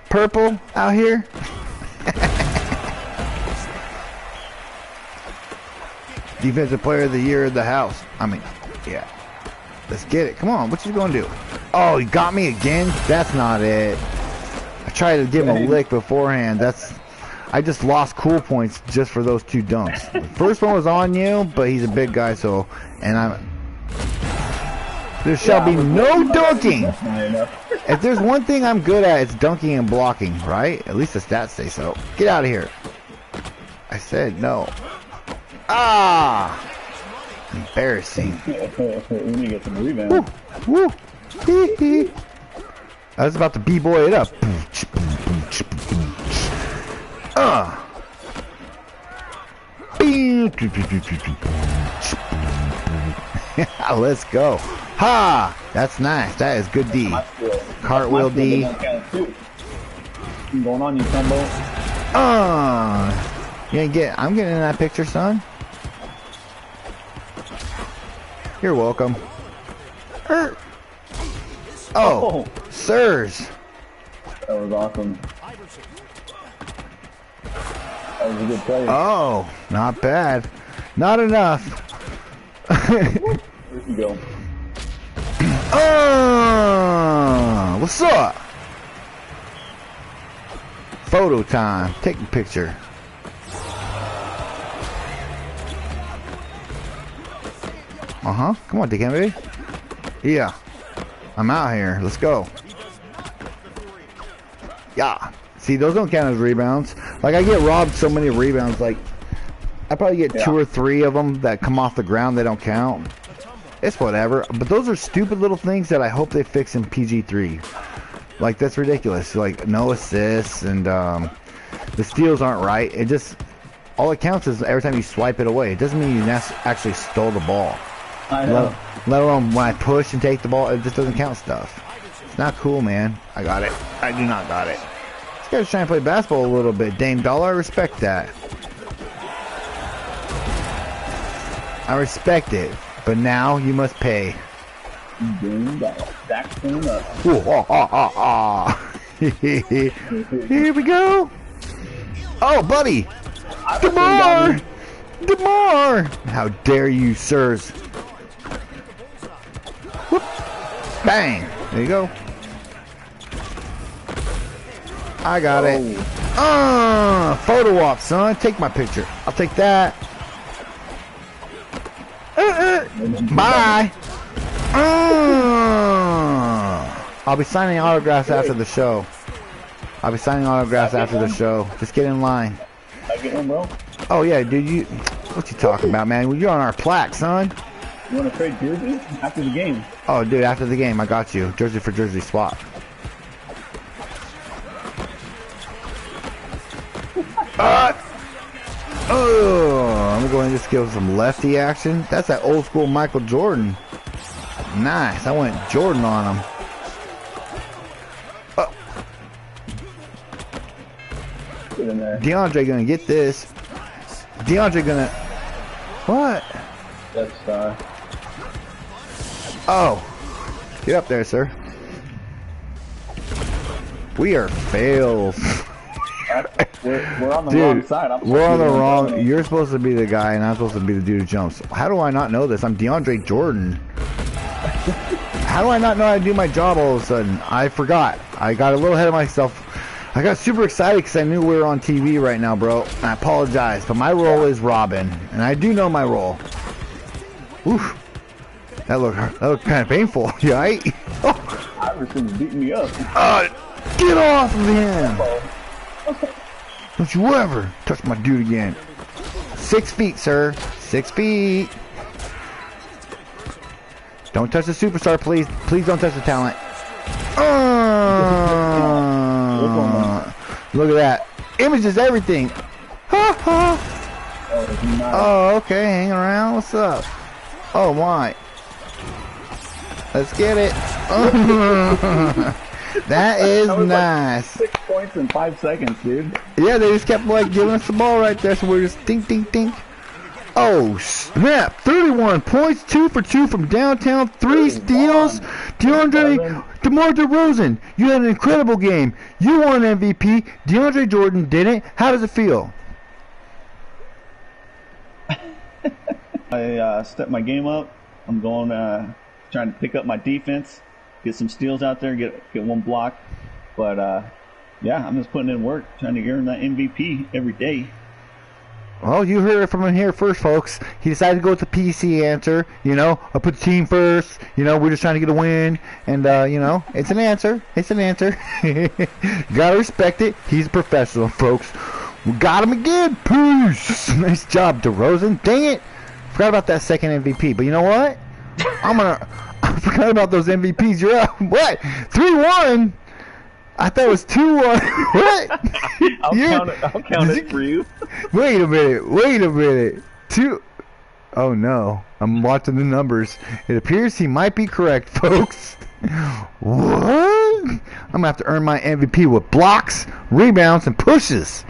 purple out here? Defensive player of the year of the house. I mean, yeah. Let's get it. Come on, what you gonna do? Oh, you got me again? That's not it. I tried to give him a lick beforehand. I just lost cool points just for those two dunks. The first one was on you, but he's a big guy, so there shall be no dunking. If there's one thing I'm good at, it's dunking and blocking, right? At least the stats say so. Get out of here. I said no. Ah! Embarrassing. We need to get some rebounds. Woo! Hee hee. I was about to b-boy it up. Let's go. Ha! That's nice. That is good D. Cartwheel D. Going on, you combo. I'm getting in that picture, son. You're welcome. Oh, sirs. That was awesome. That was a good play. Oh, not bad. Not enough. There you go. What's up? Photo time. Take a picture. Come on, Dick Kennedy. Yeah. I'm out here. Let's go. Yeah. See, those don't count as rebounds. Like, I get robbed so many rebounds. Like, I probably get 2 or 3 of them that come off the ground. They don't count. It's whatever. But those are stupid little things that I hope they fix in PG-3. Like, that's ridiculous. Like, no assists and the steals aren't right. It just, all it counts is every time you swipe it away. It doesn't mean you actually stole the ball. I know. Let alone when I push and take the ball, it just doesn't count stuff. It's not cool, man. I got it. I do not got it. This guy's trying to play basketball a little bit. Dame Dollar, I respect that. I respect it. But now you must pay. Here we go. Oh, buddy. DeMar! DeMar! How dare you, sirs. Whoop. Bang. There you go. I got it. Photo op, son. Take my picture. I'll take that. Bye. I'll be signing autographs after the show. Just get in line. I get one, bro. Oh yeah, dude. What you talking about, man? You're on our plaque, son. You want to trade jerseys after the game? Oh, dude, after the game, I got you. Jersey for jersey swap. I'm going to just give some lefty action. That's that old school Michael Jordan. Nice. I went Jordan on him. Get in there. DeAndre gonna get this. DeAndre gonna. What? That's Oh. Get up there, sir. We are fails. We're on the Dude, wrong side. We're on the wrong. You're supposed to be the guy, and I'm supposed to be the dude who jumps. How do I not know this? I'm DeAndre Jordan. How do I not know how to do my job all of a sudden? I forgot. I got a little ahead of myself. I got super excited because I knew we were on TV right now, bro. And I apologize, but my role is Robin, and I do know my role. Oof. That looked kind of painful. You alright? Oh. Iverson's beating me up. Get off of him! Don't you ever touch my dude again. 6 feet, sir. 6 feet. Don't touch the superstar, please. Please don't touch the talent. Look at that. Image is everything. Ha ha. Oh, okay. Hang around. What's up? Oh, my. Let's get it. That is nice. Like 6 points in 5 seconds, dude. Yeah, they just kept like giving us the ball right there, so we're just dink, dink, dink. Oh snap! 31 points, 2 for 2 from downtown, 3 steals. DeMar DeRozan, you had an incredible game. You won MVP. DeAndre Jordan didn't. How does it feel? I stepped my game up. I'm going trying to pick up my defense, get some steals out there, get one block. But yeah, I'm just putting in work, trying to earn that MVP every day. Well, you heard it from him here first, folks. He decided to go with the PC answer. You know, I put the team first. You know, we're just trying to get a win. And, you know, it's an answer. It's an answer. Gotta respect it. He's a professional, folks. We got him again. Peace. Nice job, DeRozan. Dang it. Forgot about that second MVP. But you know what? I forgot about those MVPs. You're up. What? 3-1? I thought it was 2-1. What? I'll count it for you. Wait a minute. 2. Oh no. I'm watching the numbers. It appears he might be correct, folks. What? I'm gonna have to earn my MVP with blocks, rebounds, and pushes.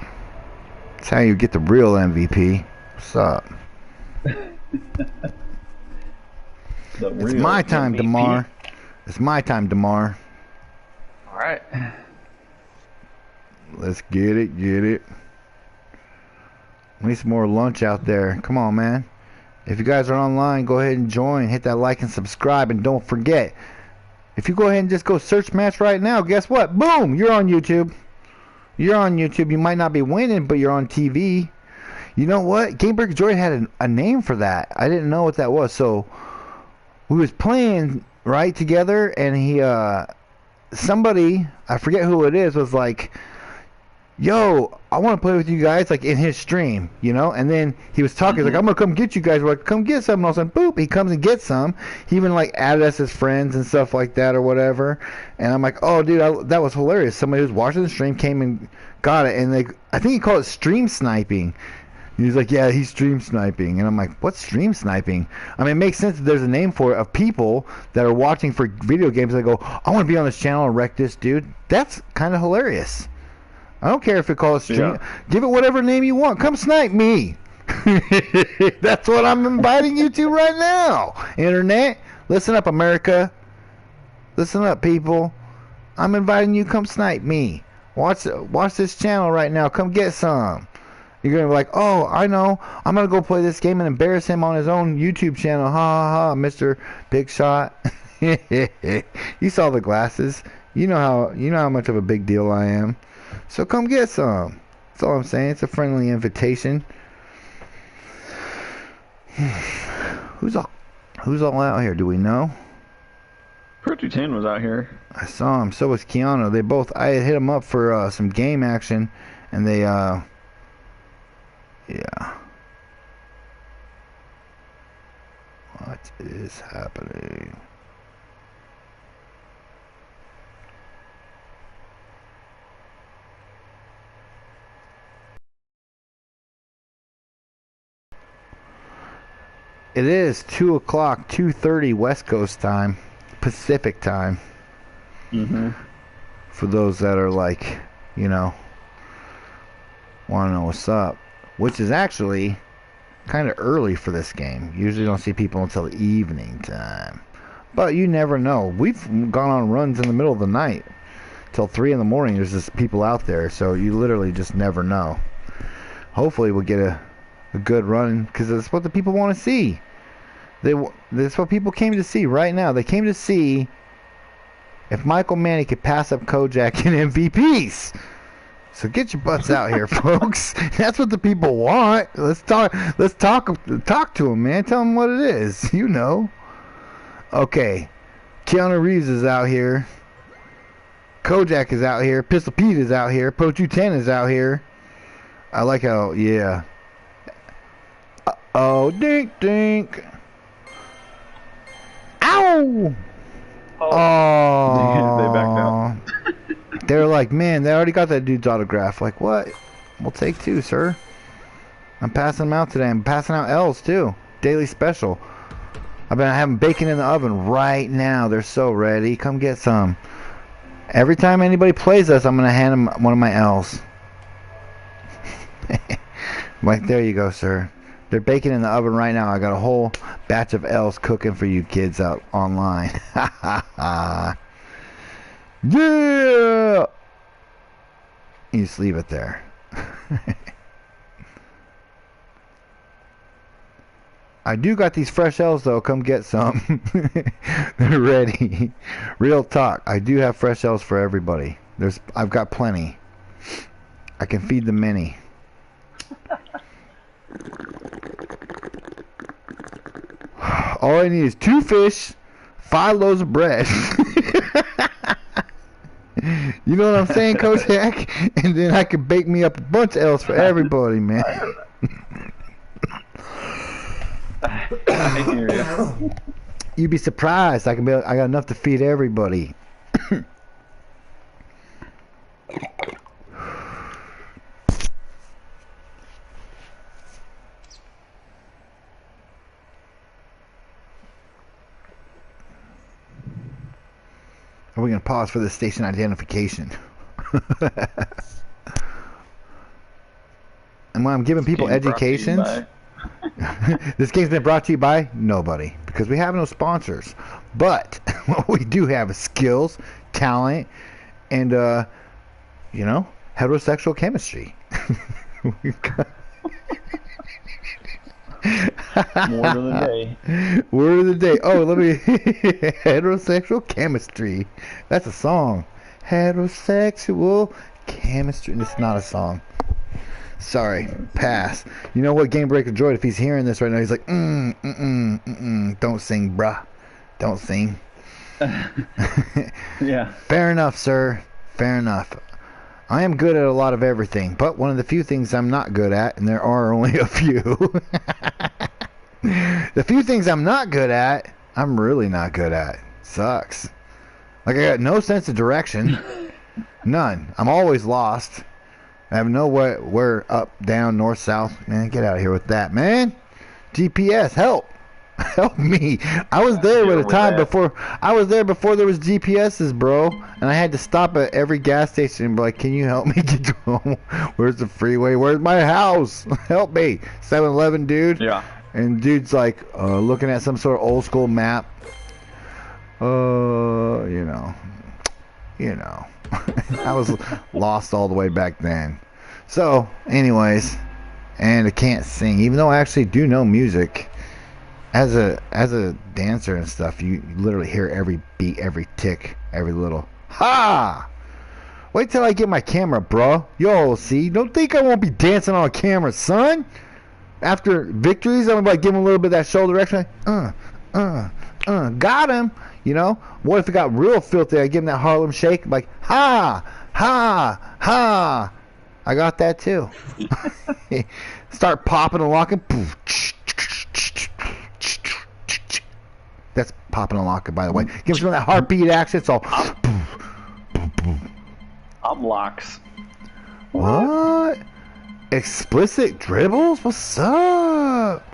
That's how you get the real MVP. What's up? It's my time, DeMar. It's my time, DeMar. Alright. Let's get it. We need some more lunch out there. Come on, man. If you guys are online, go ahead and join. Hit that like and subscribe. And don't forget, if you go ahead and just go search match right now, guess what? Boom! You're on YouTube. You're on YouTube. You might not be winning, but you're on TV. You know what? Game Breaker Droid had a name for that. I didn't know what that was. So we was playing right together, and he somebody, I forget who it is, was like, yo, I want to play with you guys, like in his stream, you know. And then he was talking, he's like, I'm gonna come get you guys. We're like, come get some. And all of a sudden, boop, he comes and gets some. He even like added us as friends and stuff like that or whatever. And I'm like, oh, dude, that was hilarious. Somebody who was watching the stream came and got it, and I think he called it stream sniping. And he's like, yeah, he's stream sniping. And I'm like, what's stream sniping? I mean, it makes sense that there's a name for it, of people that are watching for video games that go, I want to be on this channel and wreck this dude. That's kind of hilarious. I don't care if it calls stream. Yeah. Give it whatever name you want. Come snipe me. That's what I'm inviting you to right now. Internet, listen up, America. Listen up, people. I'm inviting you. Come snipe me. Watch this channel right now. Come get some. You're going to be like, oh, I know. I'm going to go play this game and embarrass him on his own YouTube channel. Ha ha ha, Mr. Big Shot. You saw the glasses. You know how much of a big deal I am. So come get some. That's all I'm saying. It's a friendly invitation. Who's all out here? Do we know? Pro210 was out here. I saw him. So was Keanu. I had hit them up for some game action, and they yeah. What is happening? It is 2 o'clock, 2:30 West Coast time, Pacific time. Mm-hmm. For those that are like, you know, want to know what's up. Which is actually kind of early for this game. Usually don't see people until evening time. But you never know. We've gone on runs in the middle of the night. Till 3 in the morning, there's just people out there. So you literally just never know. Hopefully we'll get a good run, because that's what the people want to see. That's what people came to see right now. They came to see if Michael Manning could pass up Kojak in MVPs. So get your butts out here, folks. That's what the people want. Let's talk to them, man. Tell them what it is. You know. Okay. Keanu Reeves is out here. Kojak is out here. Pistol Pete is out here. pro210 is out here. I like how, yeah. Oh, dink, dink. Ow! Oh. They backed out. They're like, man, they already got that dude's autograph. Like, what? We'll take 2, sir. I'm passing them out today. I'm passing out L's, too. Daily special. I've been having bacon in the oven right now. They're so ready. Come get some. Every time anybody plays us, I'm going to hand them one of my L's. Like, there you go, sir. They're baking in the oven right now. I got a whole batch of L's cooking for you kids out online. Ha ha ha. Yeah! You just leave it there. I do got these fresh L's though. Come get some. They're ready. Real talk. I do have fresh L's for everybody. I've got plenty. I can feed the many. All I need is 2 fish, 5 loaves of bread. You know what I'm saying, Kojak? And then I can bake me up a bunch of L's for everybody, man. I hear you. You'd be surprised. I got enough to feed everybody. Are we going to pause for the station identification? And when I'm giving people educations, this game's been brought to you by nobody, because we have no sponsors. But what we do have is skills, talent, and you know, heterosexual chemistry. Word of the day. Word of the day. Oh, let me. Heterosexual chemistry. That's a song. Heterosexual chemistry. It's not a song. Sorry. Pass. You know what, Game Breaker Droid, if he's hearing this right now, he's like, don't sing, bruh. Don't sing. Yeah. Fair enough, sir. Fair enough. I am good at a lot of everything, but one of the few things I'm not good at, and there are only a few. The few things I'm not good at, I'm really not good at. Sucks. Like, I got no sense of direction. None. I'm always lost. I have no where up, down, north, south. Man, get out of here with that, man. GPS, help. Help me. I was there with a time before. I was there before there was GPSs, bro. And I had to stop at every gas station and be like, can you help me get to home? Where's the freeway? Where's my house? Help me. 7-Eleven, dude. Yeah. And dude's like looking at some sort of old school map. You know. I was lost all the way back then. So, anyways, and I can't sing, even though I actually do know music. As a dancer and stuff, you literally hear every beat, every tick, every little ha. Wait till I get my camera, bro. Yo, see, don't think I won't be dancing on camera, son. After victories, I'm gonna like give him a little bit of that shoulder action, like, got him. You know, what if it got real filthy? I give him that Harlem Shake, like ha, ha, ha. I got that too. Start popping and locking. That's popping and locking, by the way. Give me some of that heartbeat action. It's all. I'm locks. What? Explicit dribbles? What's up?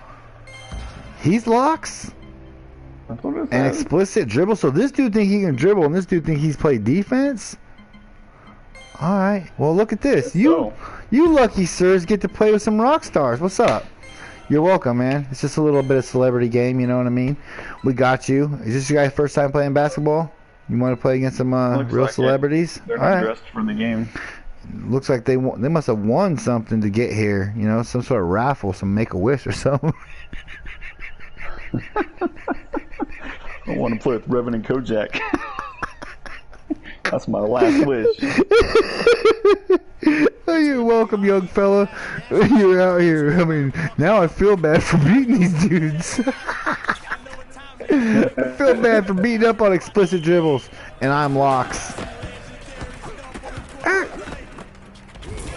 He's locks? That's what it And says. explicit dribble. So this dude think he can dribble, and this dude think he's played defense? Alright. Well, look at this. You lucky sirs get to play with some rock stars. What's up? You're welcome, man. It's just a little bit of celebrity game, you know what I mean? We got you. Is this your guys' first time playing basketball? You want to play against some real like celebrities? They're not dressed for the game. Looks like they must have won something to get here. You know, some sort of raffle, some Make-A-Wish or something. I want to play with Revan and Kojak. That's my last wish. Oh, you're welcome, young fella. You're out here. I mean, now I feel bad for beating these dudes. I feel bad for beating up on explicit dribbles. And I'm locks.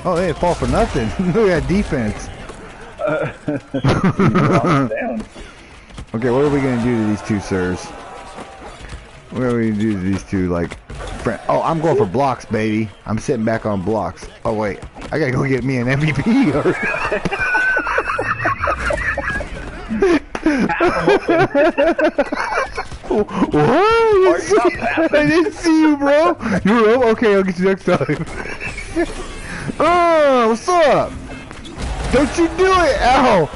Oh, they didn't fall for nothing. Look at that defense. Okay, what are we going to do to these two sirs? What are we going to do to these two, like... Oh, I'm going for blocks, baby. I'm sitting back on blocks. Oh, wait. I gotta go get me an MVP. What? I didn't see you, bro. You're up? Okay, I'll get you next time. Oh, what's up? Don't you do it! Ow!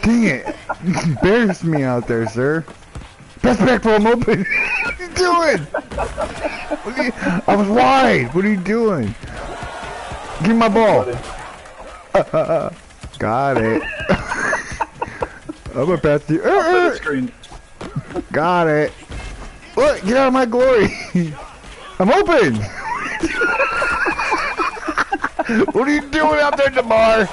Dang it. You embarrassed me out there, sir. Pass back for I'm open. What are you doing? I was wide. What are you doing? Give me my ball. Got it. I'm gonna pass you. Got it. What? Get out of my glory. I'm open. What are you doing out there, DeMar?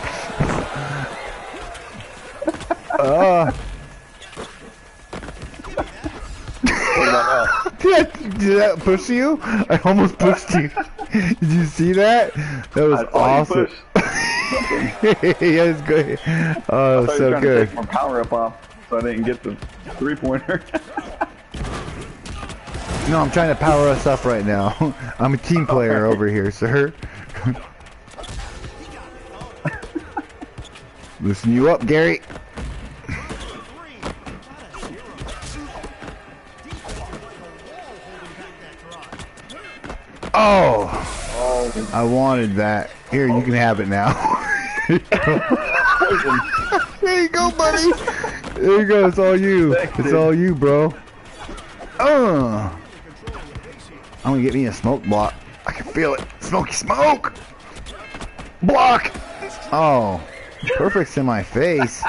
Did that push you? I almost pushed you. Did you see that? That was awesome. Yeah, it's good. Oh, so good. To take my power up off, so I didn't get the 3-pointer. No, I'm trying to power us up right now. I'm a team player over here, sir. Listen you up, Gary. Oh, I wanted that. Here, you can have it now. There you go, buddy. There you go. It's all you. It's all you, bro. I'm gonna get me a smoke block. I can feel it. Smoky smoke. Block. Oh, perfect's in my face.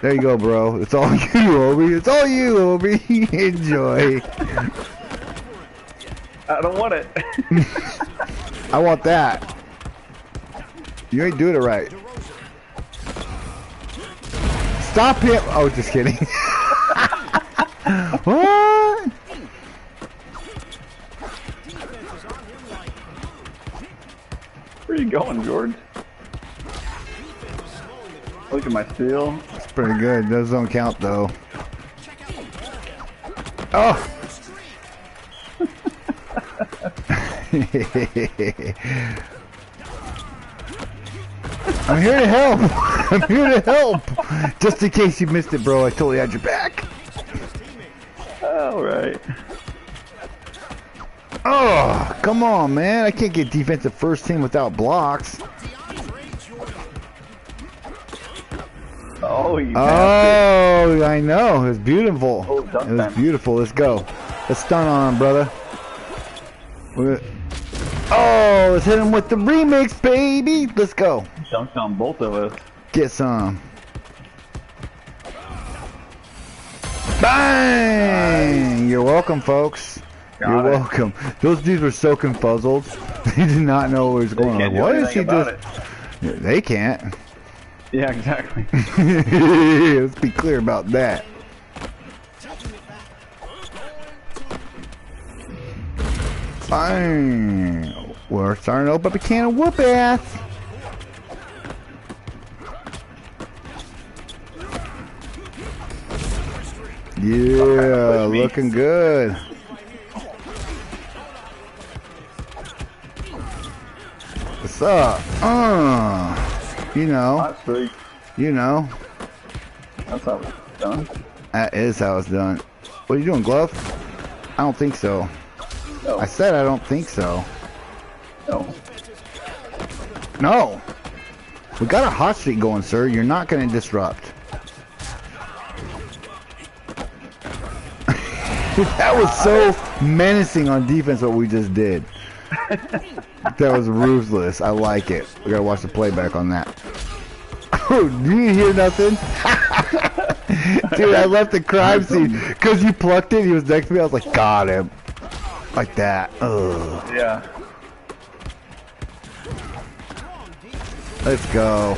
There you go, bro. It's all you, Obi. It's all you, Obi. Enjoy. I don't want it. I want that. You ain't doing it right. Stop him. Oh, just kidding. What? Where you going, George? Look at my steal. It's pretty good. Those don't count though. Oh! I'm here to help. I'm here to help. Just in case you missed it, bro. I totally had your back. Alright. Oh, come on, man. I can't get defensive first team without blocks. Oh, you Oh, I know. It was beautiful. Oh, it was beautiful. Let's go. Let's stun on him, brother. Oh, let's hit him with the remix, baby. Let's go. Dunked on both of us. Get some. Bang! Nice. You're welcome, folks. You're welcome. Those dudes were so confuzzled. They did not know what was going on. What is he just? They can't. Yeah, exactly. Let's be clear about that. Fine. We're starting to open up a can of whoop ass. Yeah, looking good. What's up? You know. You know. That's how it's done. That is how it's done. What are you doing, Glove? I don't think so. No. I said I don't think so. No. No. We got a hot streak going, sir. You're not going to disrupt. That was so menacing on defense what we just did. That was ruthless. I like it. We gotta watch the playback on that. Oh, do you hear nothing? Dude, I left the crime scene because you plucked it. He was next to me. I was like, got him. Like that. Ugh. Yeah. Let's go.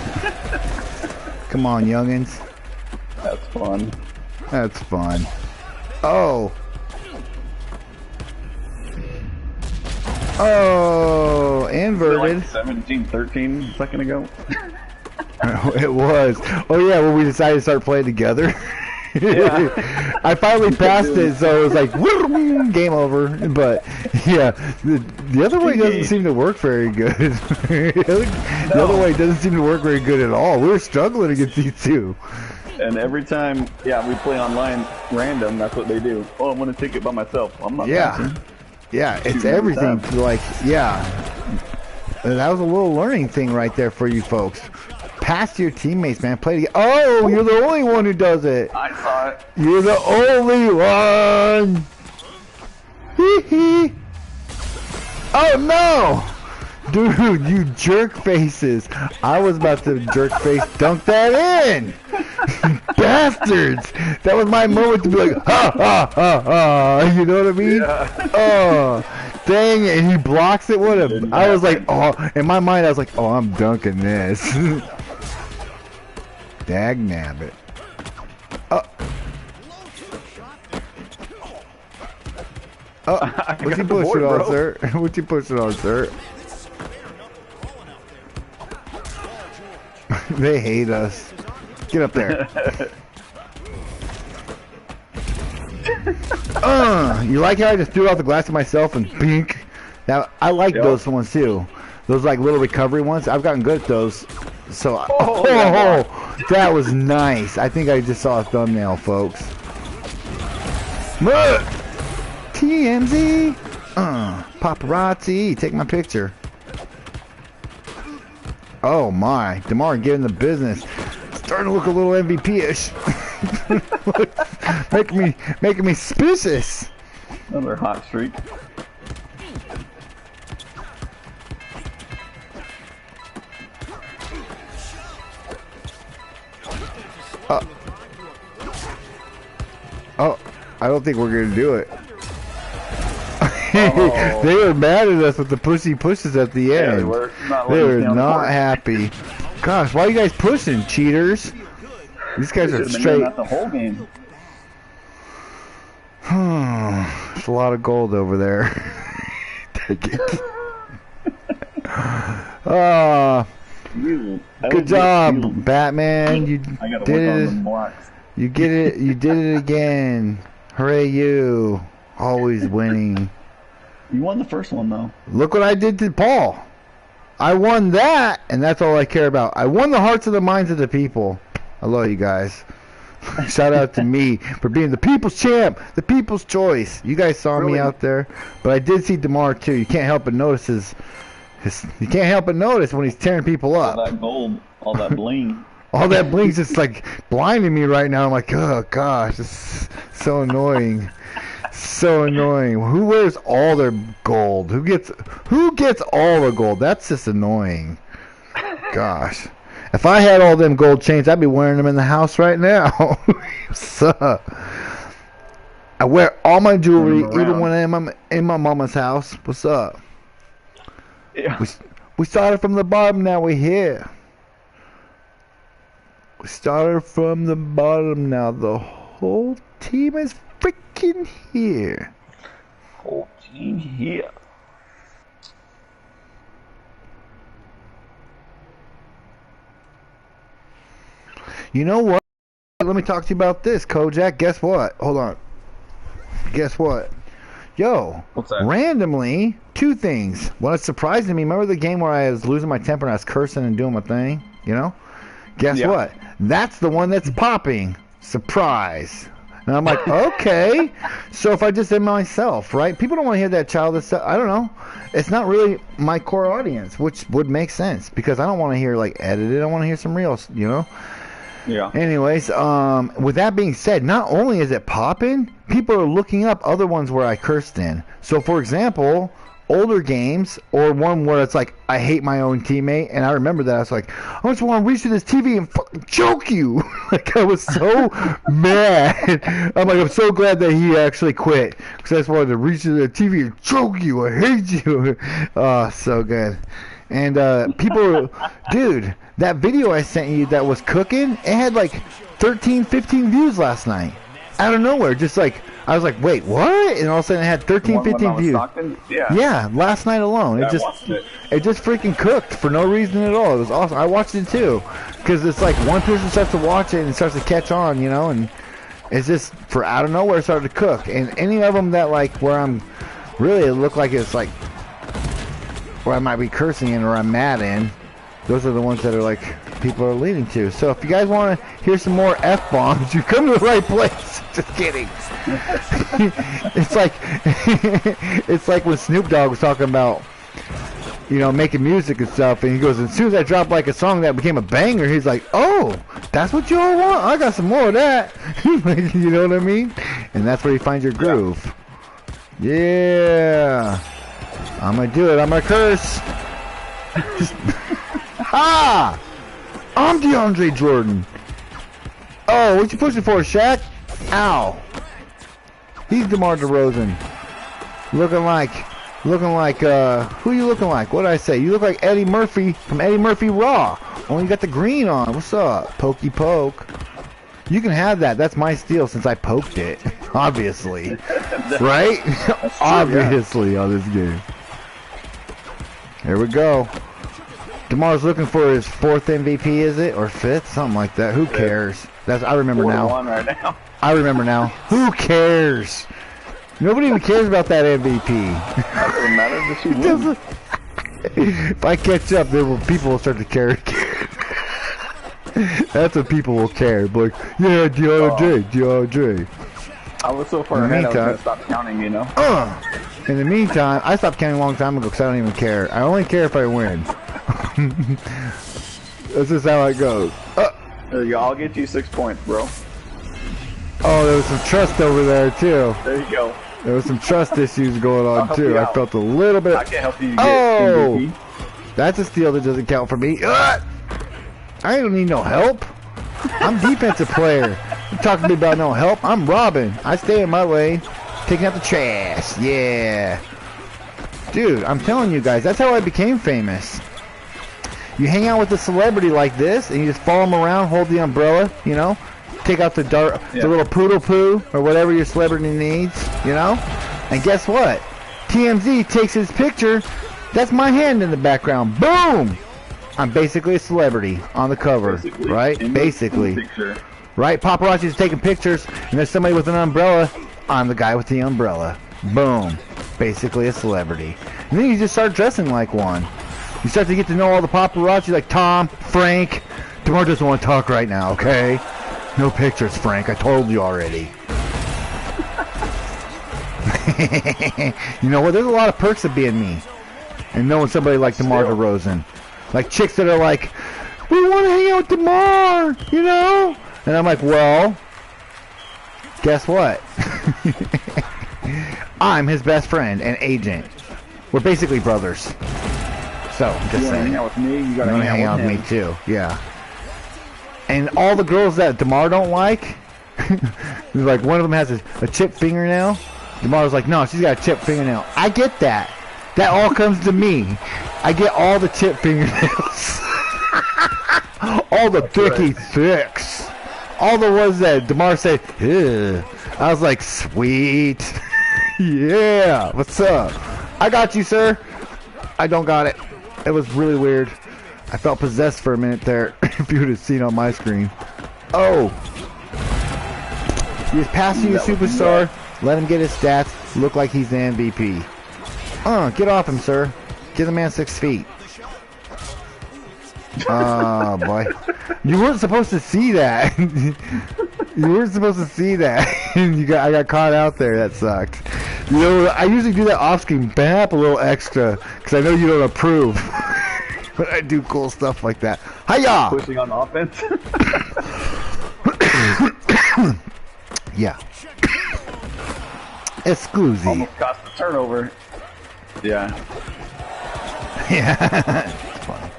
Come on, youngins. That's fun. That's fun. Oh. Oh, inverted. Like 17-13 a second ago. It was. Oh yeah, when we decided to start playing together. Yeah. I finally passed it, so it was like game over. But yeah, the other way doesn't seem to work very good. The other way doesn't seem to work very good at all. We're struggling against these two. And every time, yeah, we play online random, that's what they do. Oh, I'm gonna take it by myself. I'm not. Passing. Yeah, it's everything. Like, yeah, that was a little learning thing right there for you folks. Pass to your teammates, man. Play together. Oh, you're the only one who does it. I saw it. You're the only one. Hee hee. Oh no, dude, you jerk faces. I was about to jerk face dunk that in. Bastards. That was my moment to be like, ha ha ha ha. You know what I mean? Yeah. Oh, dang it. And he blocks it. What a. I was like, oh, in my mind, I was like, oh, I'm dunking this. Dag nabbit. Oh. Oh, what's he pushing on, sir? What's he pushing on, sir? They hate us. Get up there. You like how I just threw out the glass to myself and bink? Now, I like those ones too. Those like little recovery ones. I've gotten good at those. So, that was nice. I think I just saw a thumbnail, folks. TMZ. Paparazzi. Take my picture. Oh my. DeMar getting the business. Starting to look a little MVP-ish. making me suspicious. Another hot streak. Oh, I don't think we're gonna do it. They were mad at us with the pushes at the end. They were not happy. Gosh, why are you guys pushing, cheaters? These guys are straight. The whole game. There's a lot of gold over there. Take it. Good job, Batman. You I gotta did work it. on the blocks. You get it. You did it again. Hooray, you! Always winning. You won the first one though. Look what I did to Paul. I won that, and that's all I care about. I won the hearts and the minds of the people. I love you guys. Shout out to me for being the people's champ, the people's choice. You guys saw me out there, but I did see DeMar too. You can't help but notice you can't help but notice when he's tearing people up. All that gold, all that bling. All that bling's just like blinding me right now. I'm like, oh gosh, it's so annoying. So annoying. Who wears all their gold? Who gets all the gold? That's just annoying. Gosh. If I had all them gold chains, I'd be wearing them in the house right now. So, I wear all my jewelry, even when I'm in my mama's house. What's up? Yeah. We started from the bottom, now we're here. We started from the bottom, now the whole team is freaking here. Whole team here. You know what? Let me talk to you about this, Kojak. Guess what? Hold on. Guess what? Yo, what's that? Randomly, two things. What's surprising me, remember the game where I was losing my temper and I was cursing and doing my thing? You know? Guess what? That's the one that's popping. Surprise. And I'm like, okay. So if I just am myself, right? People don't want to hear that childish stuff. I don't know. It's not really my core audience, which would make sense because I don't want to hear like edited. I want to hear some real, you know? Yeah. Anyways, with that being said, not only is it popping, people are looking up other ones where I cursed in. So, for example, older games or one where it's like, I hate my own teammate, and I remember that. I was like, I just want to reach to this TV and fucking choke you. Like, I was so mad. I'm like, I'm so glad that he actually quit because I just wanted to reach to the TV and choke you. I hate you. Oh, so good. And people, dude, that video I sent you that was cooking, it had like 13, 15 views last night. Out of nowhere, just like, I was like, wait, what? And all of a sudden it had 13, 15 views. Yeah, last night alone. Yeah, it just freaking cooked for no reason at all. It was awesome. I watched it too. Because it's like one person starts to watch it and starts to catch on, you know, and it's just, for out of nowhere, it started to cook. And any of them that like, where I'm, really, it looked like it's like, where I might be cursing in or I'm mad in, those are the ones that are like people are leading to. So if you guys want to hear some more F-bombs, you come to the right place. Just kidding. It's like it's like when Snoop Dogg was talking about, you know, making music and stuff, and he goes, as soon as I drop like a song that became a banger, he's like, oh, that's what you all want? I got some more of that. You know what I mean? And that's where you find your groove. Yeah. I'm gonna do it. I'm gonna curse. Ha! I'm DeAndre Jordan. Oh, what you pushing for, Shaq? Ow. He's DeMar DeRozan. Looking like, who you looking like? What'd I say? You look like Eddie Murphy from Eddie Murphy Raw. Only you got the green on. What's up? Pokey poke. You can have that. That's my steal since I poked it. Obviously. Right? Obviously on this game. Here we go. DeMar's looking for his 4th MVP, is it? Or 5th? Something like that. Who cares? I remember now. Right now. I remember now. Who cares? Nobody even cares about that MVP. Doesn't matter if you win. If I catch up, people will start to care. That's what people will care. But like, yeah, DeAndre. I was so far ahead, I was going to stop counting, you know? In the meantime, I stopped counting a long time ago because I don't even care. I only care if I win. This is how it goes. There you go. I'll get you 6 points, bro. Oh, there was some trust over there, too. There you go. There was some trust issues going on, too. I felt a little bit... I can help you get MVP. That's a steal that doesn't count for me. I don't need no help. I'm defensive player. You talking to me about no help? I'm robbing. I stay in my lane, taking out the trash. Yeah. Dude, I'm telling you guys, that's how I became famous. You hang out with a celebrity like this, and you just follow them around, hold the umbrella, you know? Take out the the little poodle poo, or whatever your celebrity needs, you know? And guess what? TMZ takes his picture, That's my hand in the background. Boom! I'm basically a celebrity on the cover, right? Basically. Right? Paparazzi's taking pictures, and there's somebody with an umbrella. I'm the guy with the umbrella. Boom. Basically a celebrity. And then you just start dressing like one. You start to get to know all the paparazzi, like Tom, Frank. Demar doesn't want to talk right now, okay? No pictures, Frank. I told you already. You know what? There's a lot of perks of being me. And knowing somebody like DeMar DeRozan. Like chicks that are like, we want to hang out with DeMar, you know? And I'm like, well, guess what? I'm his best friend and agent. We're basically brothers. So, I'm just saying. Hang out with me, you gotta hang out with me too, yeah. And all the girls that DeMar don't like, like one of them has a chipped fingernail. DeMar's like, no, she's got a chipped fingernail. I get that. That all comes to me. I get all the chipped fingernails. All the thicky thicks. All the ones that DeMar said, ew. I was like, sweet. Yeah, what's up? I got you, sir. I don't got it. It was really weird. I felt possessed for a minute there, if you would have seen on my screen. Oh. He's passing you a superstar. Let him get his stats. Look like he's the MVP. Get off him, sir. Give the man 6 feet. Oh, boy. You weren't supposed to see that. You weren't supposed to see that. I got caught out there. That sucked. You know, I usually do that off screen. Bap a little extra, because I know you don't approve. But I do cool stuff like that. Hiya! Pushing on offense. Yeah. Exclusive. Almost cost the turnover. Yeah. Yeah. It's funny.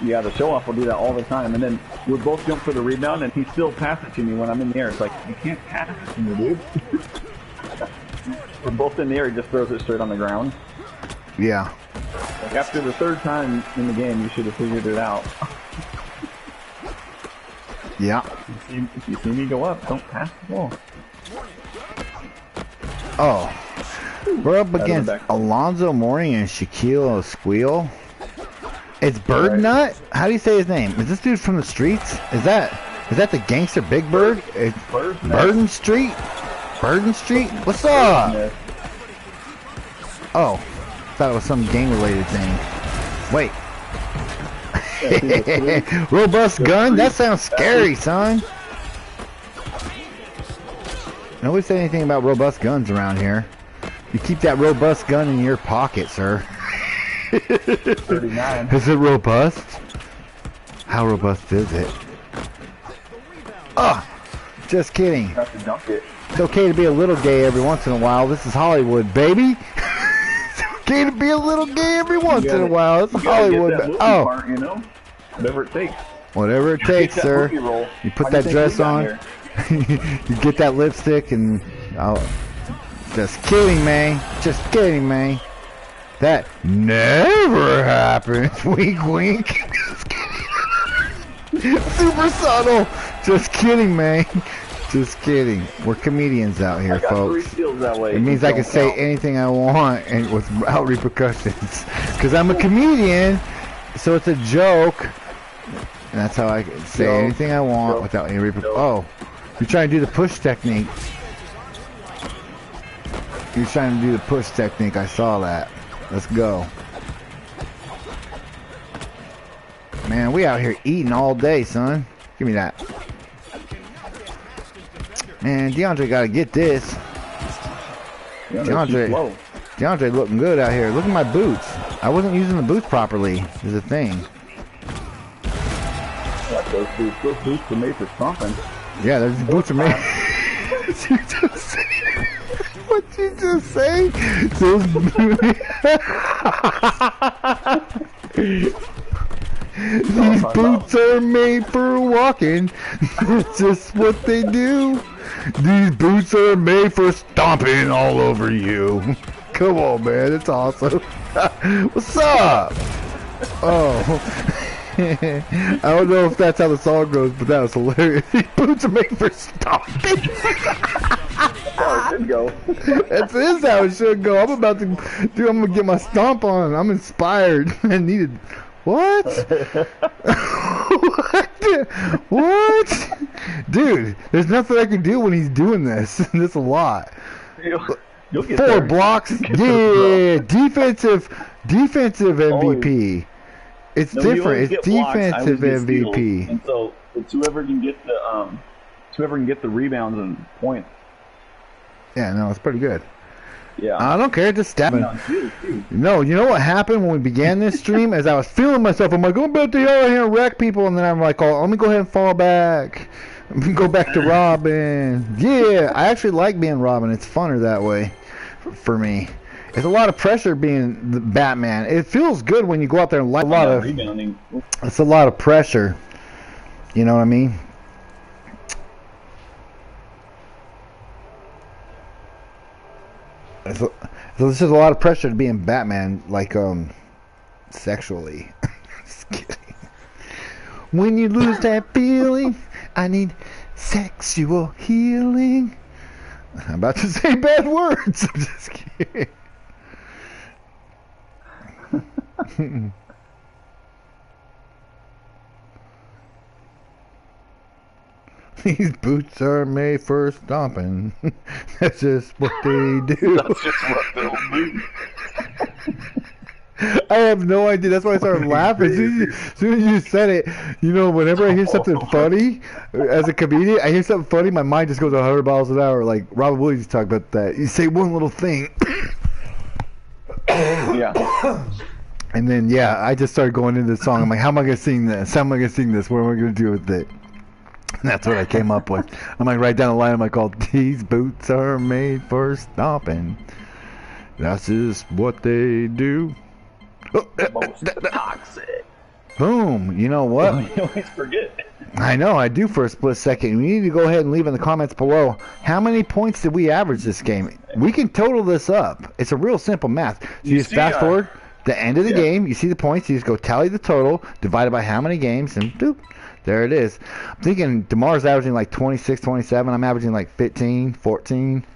Yeah, the show off will do that all the time, and then we'll both jump for the rebound, and he still passes to me when I'm in the air. It's like, you can't pass it to me, dude. We're both in the air, he just throws it straight on the ground. Yeah. Like after the third time in the game, you should have figured it out. Yeah. If you see me go up, don't pass the ball. Oh. We're up against Alonzo Mourning and Shaquille O'Squeal. It's Birdnut? How do you say his name? Is this dude from the streets? Is that the gangster Big Bird? It's Burden Street? Burden Street? What's up? Oh. Thought it was some gang related thing. Wait. Robust gun? That sounds scary, son. Nobody said anything about robust guns around here. You keep that robust gun in your pocket, sir. 39. Is it robust? How robust is it? Just kidding. Have to dunk it. It's okay to be a little gay every once in a while. This is Hollywood, baby. It's okay to be a little gay every once in a while. It's Hollywood. Oh. Part, you know? Whatever it takes. Whatever it takes, sir. You put that dress on. You get that lipstick and... Oh. Just kidding, man. Just kidding, man. That never happens. Wink, wink. Just kidding. Super subtle. Just kidding, man. Just kidding. We're comedians out here, folks. 3 steals that way. It means I can say anything I want and without repercussions. Because I'm a comedian, so it's a joke. And that's how I can say anything I want without any repercussions. Oh, you're trying to do the push technique. You're trying to do the push technique. I saw that. Let's go. Man, we out here eating all day, son. Give me that. Man, DeAndre got to get this. DeAndre looking good out here. Look at my boots. I wasn't using the boots properly. Is a thing. Those boots are made for stomping. Yeah, those boots are made. What'd you just say? Those These boots are made for walking. It's just what they do. These boots are made for stomping all over you. Come on, man. It's awesome. What's up? Oh. I don't know if that's how the song goes, but that was hilarious. These boots are made for stomping. how it should go. That's is how it should go. I'm about to, dude. I'm gonna get my stomp on. I'm inspired. I needed. What? What? Dude, there's nothing I can do when he's doing this. That's a lot. You'll get 4 there. blocks. There, Yeah, defensive MVP. It's No, you different. always It's get blocks, I always defensive get steals, MVP. and so it's whoever can get the rebounds and points. Yeah, no, it's pretty good. Yeah. I don't care, just stab it. On steals, too. No, you know what happened when we began this stream? As I was feeling myself, I'm like, I'm about to yell out here and wreck people, and then I'm like, oh, let me go ahead and fall back. Go back to Robin. Yeah, I actually like being Robin. It's funner that way for me. It's a lot of pressure being the Batman. It feels good when you go out there and light a lot of. Rebounding. It's a lot of pressure. You know what I mean? So this is a lot of pressure to being Batman, like sexually. Just kidding. When you lose that feeling, I need sexual healing. I'm about to say bad words. I'm just kidding. These boots are made for stomping. That's just what they do. That's just what they'll do. I have no idea. That's why I started laughing. As soon as you said it, you know, whenever I hear something funny, as a comedian, I hear something funny, my mind just goes 100 miles an hour. Like Robin Williams talked about that. You say one little thing. Yeah. And then, yeah, I just started going into the song. I'm like, how am I going to sing this? How am I going to sing this? What am I going to do with it? And that's what I came up with. I'm like, right down the line, I'm like, oh, these boots are made for stomping. That's just what they do. Oh, Most toxic. boom. You know what? You always forget. I know, I do for a split second. We need to go ahead and leave in the comments below. How many points did we average this game? We can total this up. It's a real simple math. So you just fast forward the end of the game. You see the points. You just go tally the total, divided by how many games, and doop. There it is. I'm thinking DeMar's averaging like 26, 27. I'm averaging like 15, 14.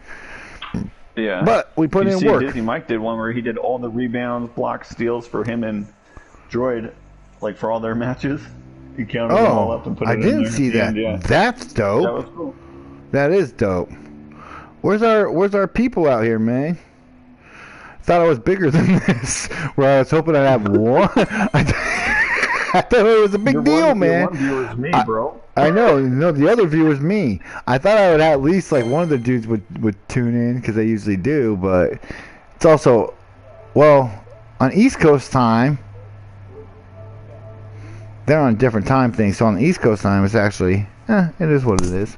Yeah. But we put in work. Disney Mike did one where he did all the rebounds, blocks, steals for him and Droid, like for all their matches. He counted them all up and put it in there. I didn't see that. Yeah. That's dope. That was cool. That is dope. Where's our people out here, man? Thought I was bigger than this. Where I was hoping I'd have one. I thought it was a big deal, man. Your one viewer is me, bro. I know. No, the other viewer's me. I thought I would at least like one of the dudes would tune in because they usually do, but it's also, well, on East Coast time, they're on a different time thing. So on the East Coast time, it's actually, it is what it is.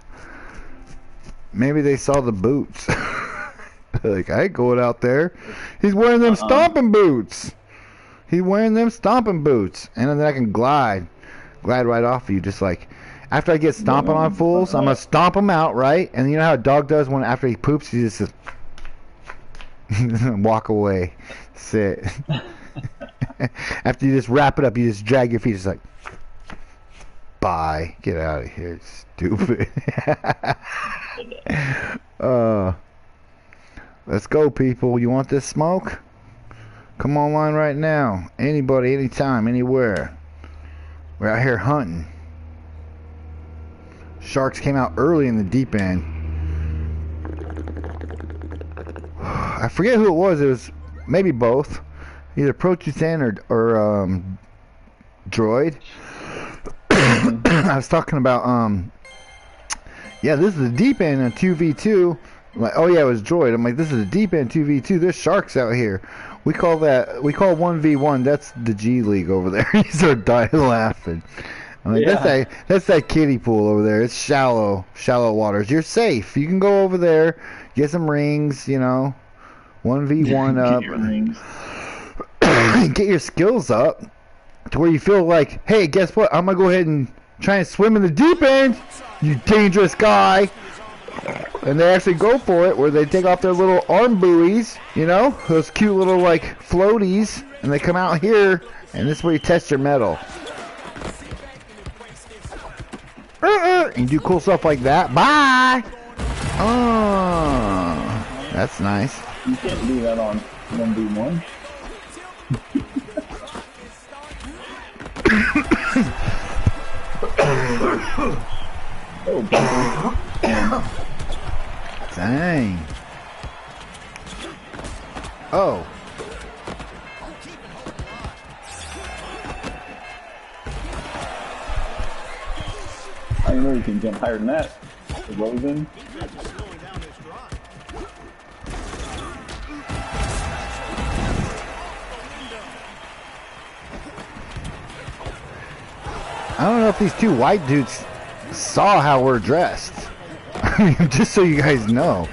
Maybe they saw the boots. Like, I ain't going out there. He's wearing them stomping boots. He's wearing them stomping boots. And then I can glide right off of you. Just like, after I get stomping on fools, I'm going to stomp them out, right? And you know how a dog does when after he poops, he just walk away. Sit. After you just wrap it up, you just drag your feet. Just like, bye. Get out of here, stupid. Let's go, people. You want this smoke? Come online right now. Anybody, anytime, anywhere. We're out here hunting. Sharks came out early in the deep end. I forget who it was. It was maybe both. Either pro210 or Droid. I was talking about, yeah, this is the deep end on 2v2. I'm like, oh yeah, it was Droid. I'm like, this is a deep end 2v2. There's sharks out here. We call 1v1. That's the G League over there. You start dying laughing. I'm like, that's that kiddie pool over there. It's shallow waters. You're safe. You can go over there, get some rings, you know, 1v1 up. Get your rings. Get your skills up to where you feel like, hey, guess what? I'm gonna go ahead and try and swim in the deep end, you dangerous guy. And they actually go for it, where they take off their little arm buoys, you know, those cute little like floaties, and they come out here, and this is where you test your metal. And you do cool stuff like that. Bye. Oh, that's nice. You can't do that on 1v1. Oh, dang. Oh. I know you can jump higher than that. Revan. I don't know if these two white dudes saw how we're dressed. I mean, just so you guys know.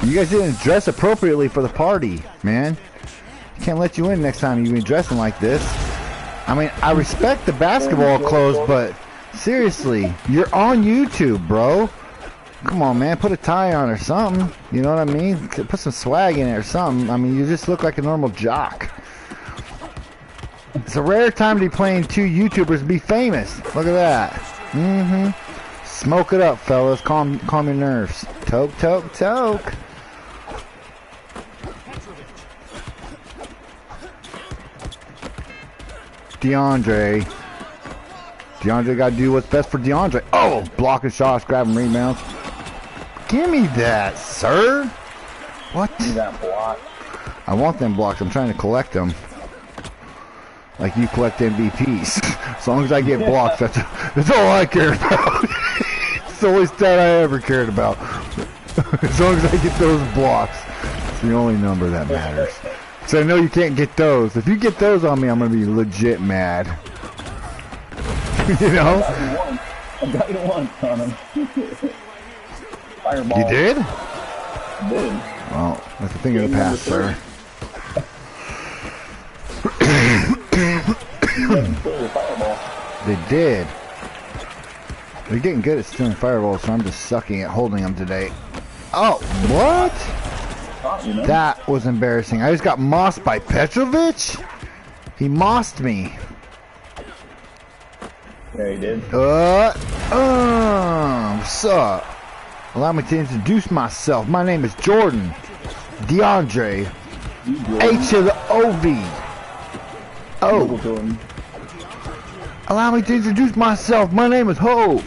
You guys didn't dress appropriately for the party, man. Can't let you in next time you be dressing like this. I mean, I respect the basketball clothes, but seriously, you're on YouTube, bro. Come on, man, put a tie on or something. You know what I mean? Put some swag in it or something. I mean, you just look like a normal jock. It's a rare time to be playing two YouTubers and be famous. Look at that. Mm-hmm. Smoke it up, fellas. Calm your nerves. Toke, toke, toke. DeAndre got to do what's best for DeAndre. Oh, blocking shots, grabbing rebounds. Give me that, sir. What? Give me that block. I want them blocks. I'm trying to collect them. Like you collect MVPs. As long as I get blocks, that's all I care about. It's the only stat I ever cared about. As long as I get those blocks, it's the only number that matters. So I know you can't get those. If you get those on me, I'm gonna be legit mad. You know? I got you once on him. Fireball. You did? I did. Well, that's a thing of the past, sir. They did. They're getting good at stealing fireballs, so I'm just sucking at holding them today. Oh, what? That was embarrassing. I just got mossed by Petrovic? He mossed me. Yeah, he did. What's up? Allow me to introduce myself. My name is Jordan. DeAndre. H to the O-V. Oh. Allow me to introduce myself. My name is Hove.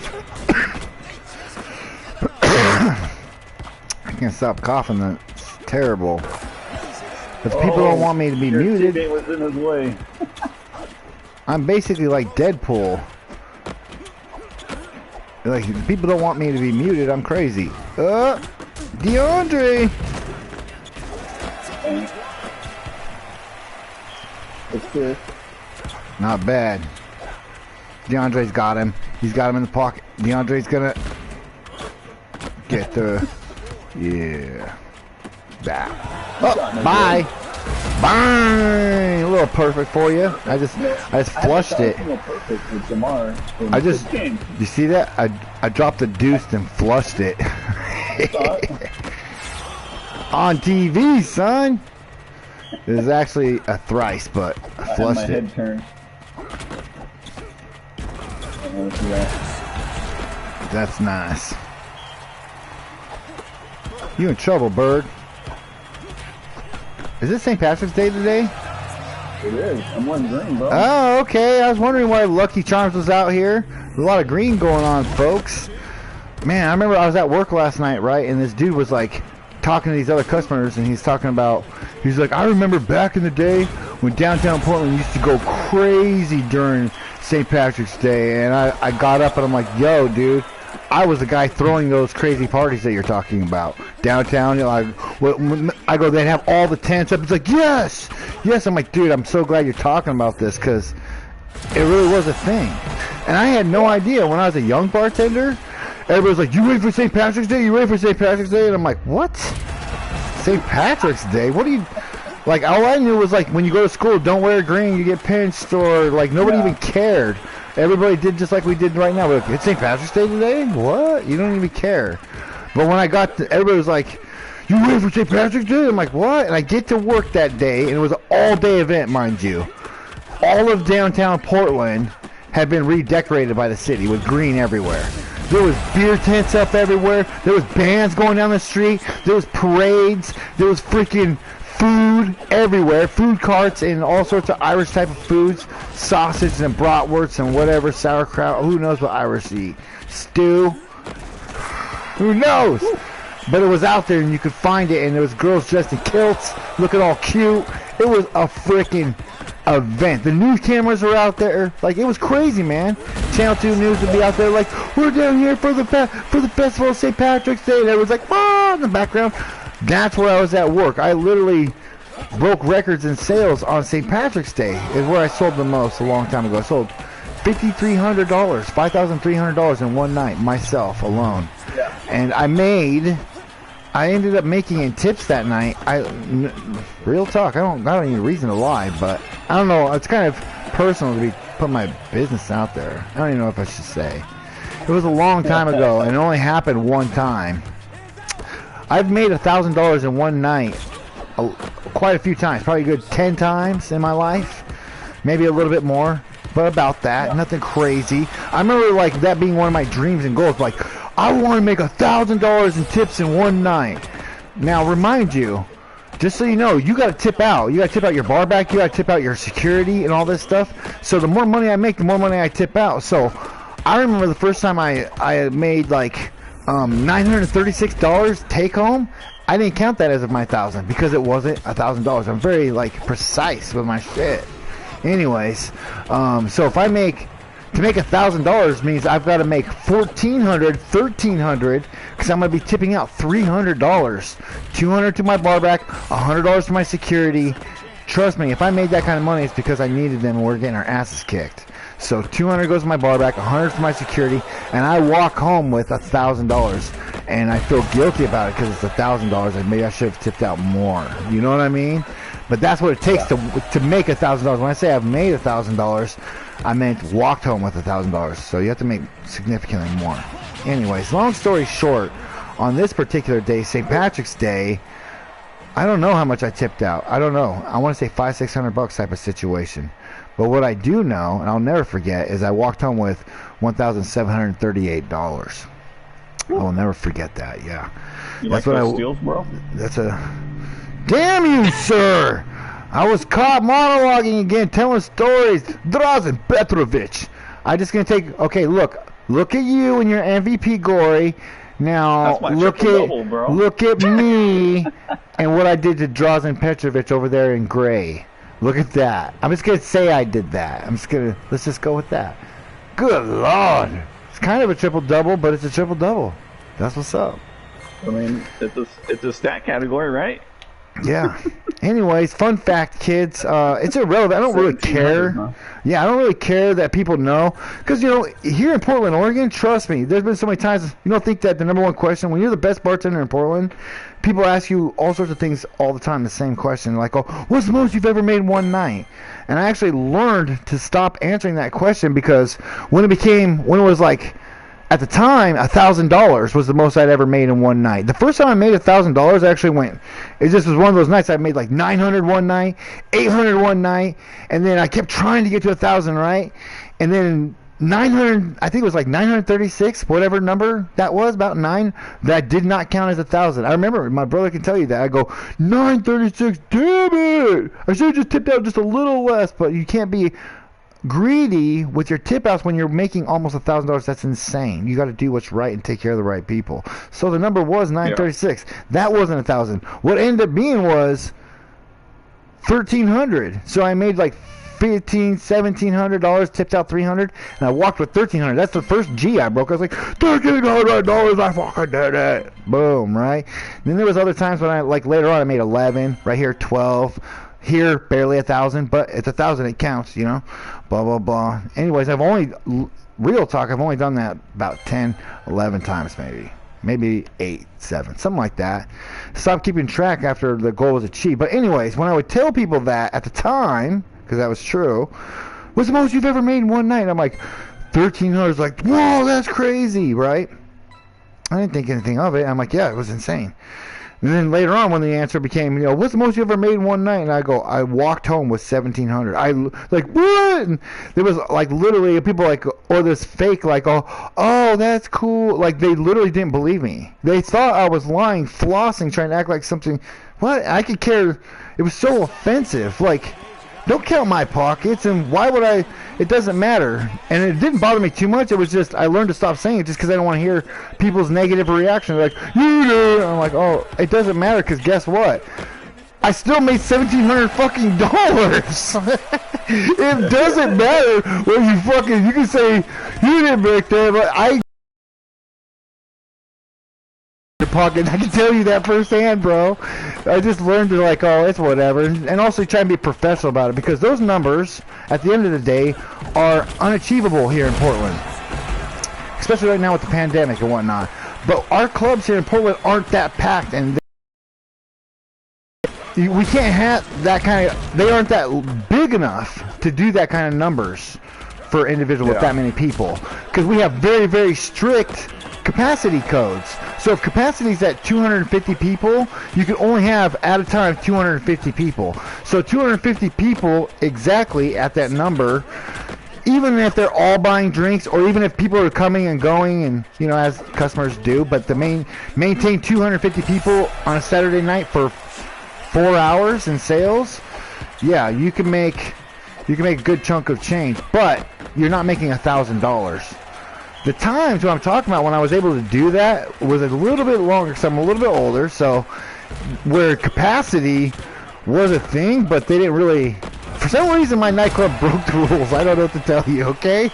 I can't stop coughing. That's terrible. If people don't want me to be muted, was in his way. I'm basically like Deadpool. Like, if people don't want me to be muted, I'm crazy. DeAndre! What's this? Not bad. DeAndre's got him. He's got him in the pocket. DeAndre's gonna get the... Yeah. Back. Oh, bye! Bye! A little perfect for you. I just flushed it. You see that? I dropped the deuce and flushed it. On TV, son! It was actually a thrice, but I flushed it. That's nice. You in trouble, bird. Is it St. Patrick's Day today? It is. I'm wearing green, bro. Oh, okay. I was wondering why Lucky Charms was out here. There's a lot of green going on, folks. Man, I remember I was at work last night, right? And this dude was like talking to these other customers, and he's talking about, he's like, I remember back in the day when downtown Portland used to go crazy during St. Patrick's Day. And I got up and I'm like, yo, dude, I was the guy throwing those crazy parties that you're talking about downtown. You know, I go, they'd have all the tents up. It's like, yes, yes. I'm like, dude, I'm so glad you're talking about this because it really was a thing. And I had no idea when I was a young bartender. Everybody's like, you ready for St. Patrick's Day? You ready for St. Patrick's Day? And I'm like, what? St. Patrick's Day? What do you... Like, all I knew was, like, when you go to school, don't wear green, you get pinched, or, like, nobody even cared. Everybody did just like we did right now. We're like, it's St. Patrick's Day today? What? You don't even care. But when I got to... Everybody was like, you ready for St. Patrick's Day? I'm like, what? And I get to work that day, and it was an all-day event, mind you. All of downtown Portland had been redecorated by the city with green everywhere. There was beer tents up everywhere. There was bands going down the street. There was parades. There was freaking food everywhere. Food carts and all sorts of Irish type of foods. Sausage and bratwursts and whatever. Sauerkraut. Who knows what Irish eat? Stew. Who knows? But it was out there and you could find it, and there was girls dressed in kilts looking all cute. It was a freaking event. The news cameras were out there. Like, it was crazy, man. Channel 2 News would be out there like, we're down here for the festival of St. Patrick's Day, and everyone's like, ah, in the background. That's where I was at work. I literally broke records in sales on St. Patrick's Day. Is where I sold the most a long time ago. I sold $5,300, $5,300 in one night, myself alone. Yeah. And I ended up making in tips that night. Real talk, I don't need a reason to lie, but I don't know. It's kind of personal to be putting my business out there. I don't even know if I should say. It was a long time ago, and it only happened one time. I've made $1,000 in one night quite a few times, probably a good 10 times in my life, maybe a little bit more, but about that. Nothing crazy. I remember like that being one of my dreams and goals, like, I want to make $1,000 in tips in one night. Now, remind you, just so you know, you got to tip out. You got to tip out your bar back. You got to tip out your security and all this stuff. So the more money I make, the more money I tip out. So I remember the first time I made like $936 take home. I didn't count that as of my 1,000 because it wasn't $1,000. I'm very like precise with my shit. Anyways, so if I make to make $1,000 means I've got to make $1,400, $1,300, because I'm going to be tipping out $300, $200 to my bar back, $100 to my security. Trust me, if I made that kind of money, it's because I needed them and we're getting our asses kicked. So $200 goes to my bar back, $100 for my security, and I walk home with $1,000, and I feel guilty about it because it's $1,000, and maybe I should have tipped out more. You know what I mean? But that's what it takes to make $1,000. When I say I've made $1,000, I meant walked home with $1,000. So you have to make significantly more. Anyways, long story short, on this particular day, St. Patrick's Day, I don't know how much I tipped out. I don't know. I want to say $500-600 type of situation. But what I do know, and I'll never forget, is I walked home with $1,738. I will never forget that. Yeah, that's what steals, bro. That's a. Damn you, sir! I was caught monologuing again, telling stories. Drazen Petrovic. I just gonna take. Okay, look at you and your MVP glory. Now look at me and what I did to Drazen Petrovic over there in gray. Look at that. I'm just gonna say I did that. Let's just go with that. Good Lord. It's kind of a triple-double, but it's a triple-double. That's what's up. I mean, it's a stat category, right? Yeah. Anyways, fun fact, kids. It's irrelevant. I don't really care. Yeah, I don't really care that people know. Because, you know, here in Portland, Oregon, trust me, there's been so many times, you don't think that the number one question, when you're the best bartender in Portland, people ask you all sorts of things all the time, the same question. Like, oh, what's the most you've ever made one night? And I actually learned to stop answering that question because when it was like, at the time, $1,000 was the most I'd ever made in one night. The first time I made $1,000, I actually went. It just was one of those nights I made like 900 one night, 800 one night, and then I kept trying to get to 1,000, right? And then 900, I think it was like 936, whatever number that was, about 9. That did not count as 1,000. I remember my brother can tell you that. I go 936. Damn it! I should have just tipped out just a little less, but you can't be greedy with your tip outs when you're making almost $1,000. That's insane. You got to do what's right and take care of the right people. So the number was 936. Yeah. That wasn't 1,000. What ended up being was 1,300. So I made like $1,700, tipped out $300, and I walked with $1,300. That's the first G I broke. I was like, $1,300. I fucking did it. Boom, right? And then there was other times when I like later on I made 11. Right here 12. Here, barely 1,000, but it's 1,000, it counts, you know, blah, blah, blah. Anyways, real talk, I've only done that about 10, 11 times maybe 8, 7, something like that. Stopped keeping track after the goal was achieved. But anyways, when I would tell people that at the time, because that was true, what's the most you've ever made in one night? I'm like, 1,300. Like, whoa, that's crazy, right? I didn't think anything of it. I'm like, yeah, it was insane. And then later on, when the answer became, you know, what's the most you ever made in one night? And I go, I walked home with 1,700. I like, what? And there was like literally people like, or this fake like, oh, that's cool. Like they literally didn't believe me. They thought I was lying, flossing, trying to act like something. What? I could care. It was so offensive. Like, don't count my pockets, and why would I? It doesn't matter. And it didn't bother me too much. It was just, I learned to stop saying it just because I don't want to hear people's negative reaction. They're like, you know, I'm like, oh, it doesn't matter because guess what? I still made $1,700 fucking dollars. It doesn't matter what you fucking, you can say, you didn't make that, but I pocket. I can tell you that firsthand, bro. I just learned to like, oh, it's whatever, and also try and be professional about it because those numbers, at the end of the day, are unachievable here in Portland, especially right now with the pandemic and whatnot. But our clubs here in Portland aren't that packed, and we can't have that kind of. They aren't that big enough to do that kind of numbers for individuals with that many people, because we have very, very strict capacity codes. So if capacity is at 250 people, you can only have at a time 250 people. So 250 people exactly at that number, even if they're all buying drinks, or even if people are coming and going, and you know, as customers do, but to maintain 250 people on a Saturday night for 4 hours in sales, yeah, you can make a good chunk of change, but you're not making $1,000. The times what I'm talking about when I was able to do that was a little bit longer because I'm a little bit older, so where capacity was a thing, but they didn't really, for some reason my nightclub broke the rules. I don't know what to tell you, okay?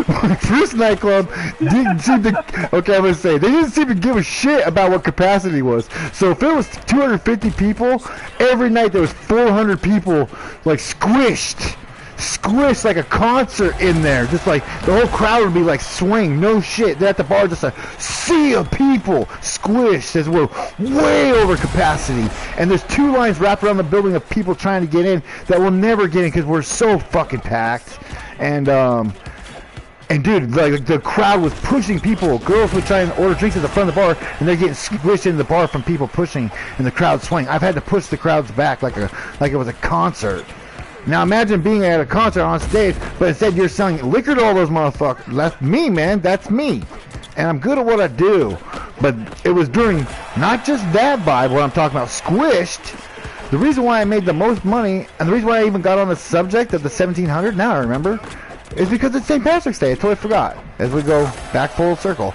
My first nightclub didn't seem to, okay, I'm going to say, they didn't seem to give a shit about what capacity was. So if it was 250 people, every night there was 400 people like squished like a concert in there, just like the whole crowd would be like swing, no shit. They're at the bar, just a sea of people squished as we're way over capacity, and there's 2 lines wrapped around the building of people trying to get in that will never get in because we're so fucking packed. And dude, like the crowd was pushing people. Girls would try and order drinks at the front of the bar, and they're getting squished in the bar from people pushing, and the crowd swing. I've had to push the crowds back like it was a concert. Now imagine being at a concert on stage, but instead you're selling liquor to all those motherfuckers. That's me, man. That's me. And I'm good at what I do. But it was during not just that vibe where I'm talking about squished. The reason why I made the most money, and the reason why I even got on the subject of the 1,700, now I remember, is because it's St. Patrick's Day. I totally forgot. As we go back full circle.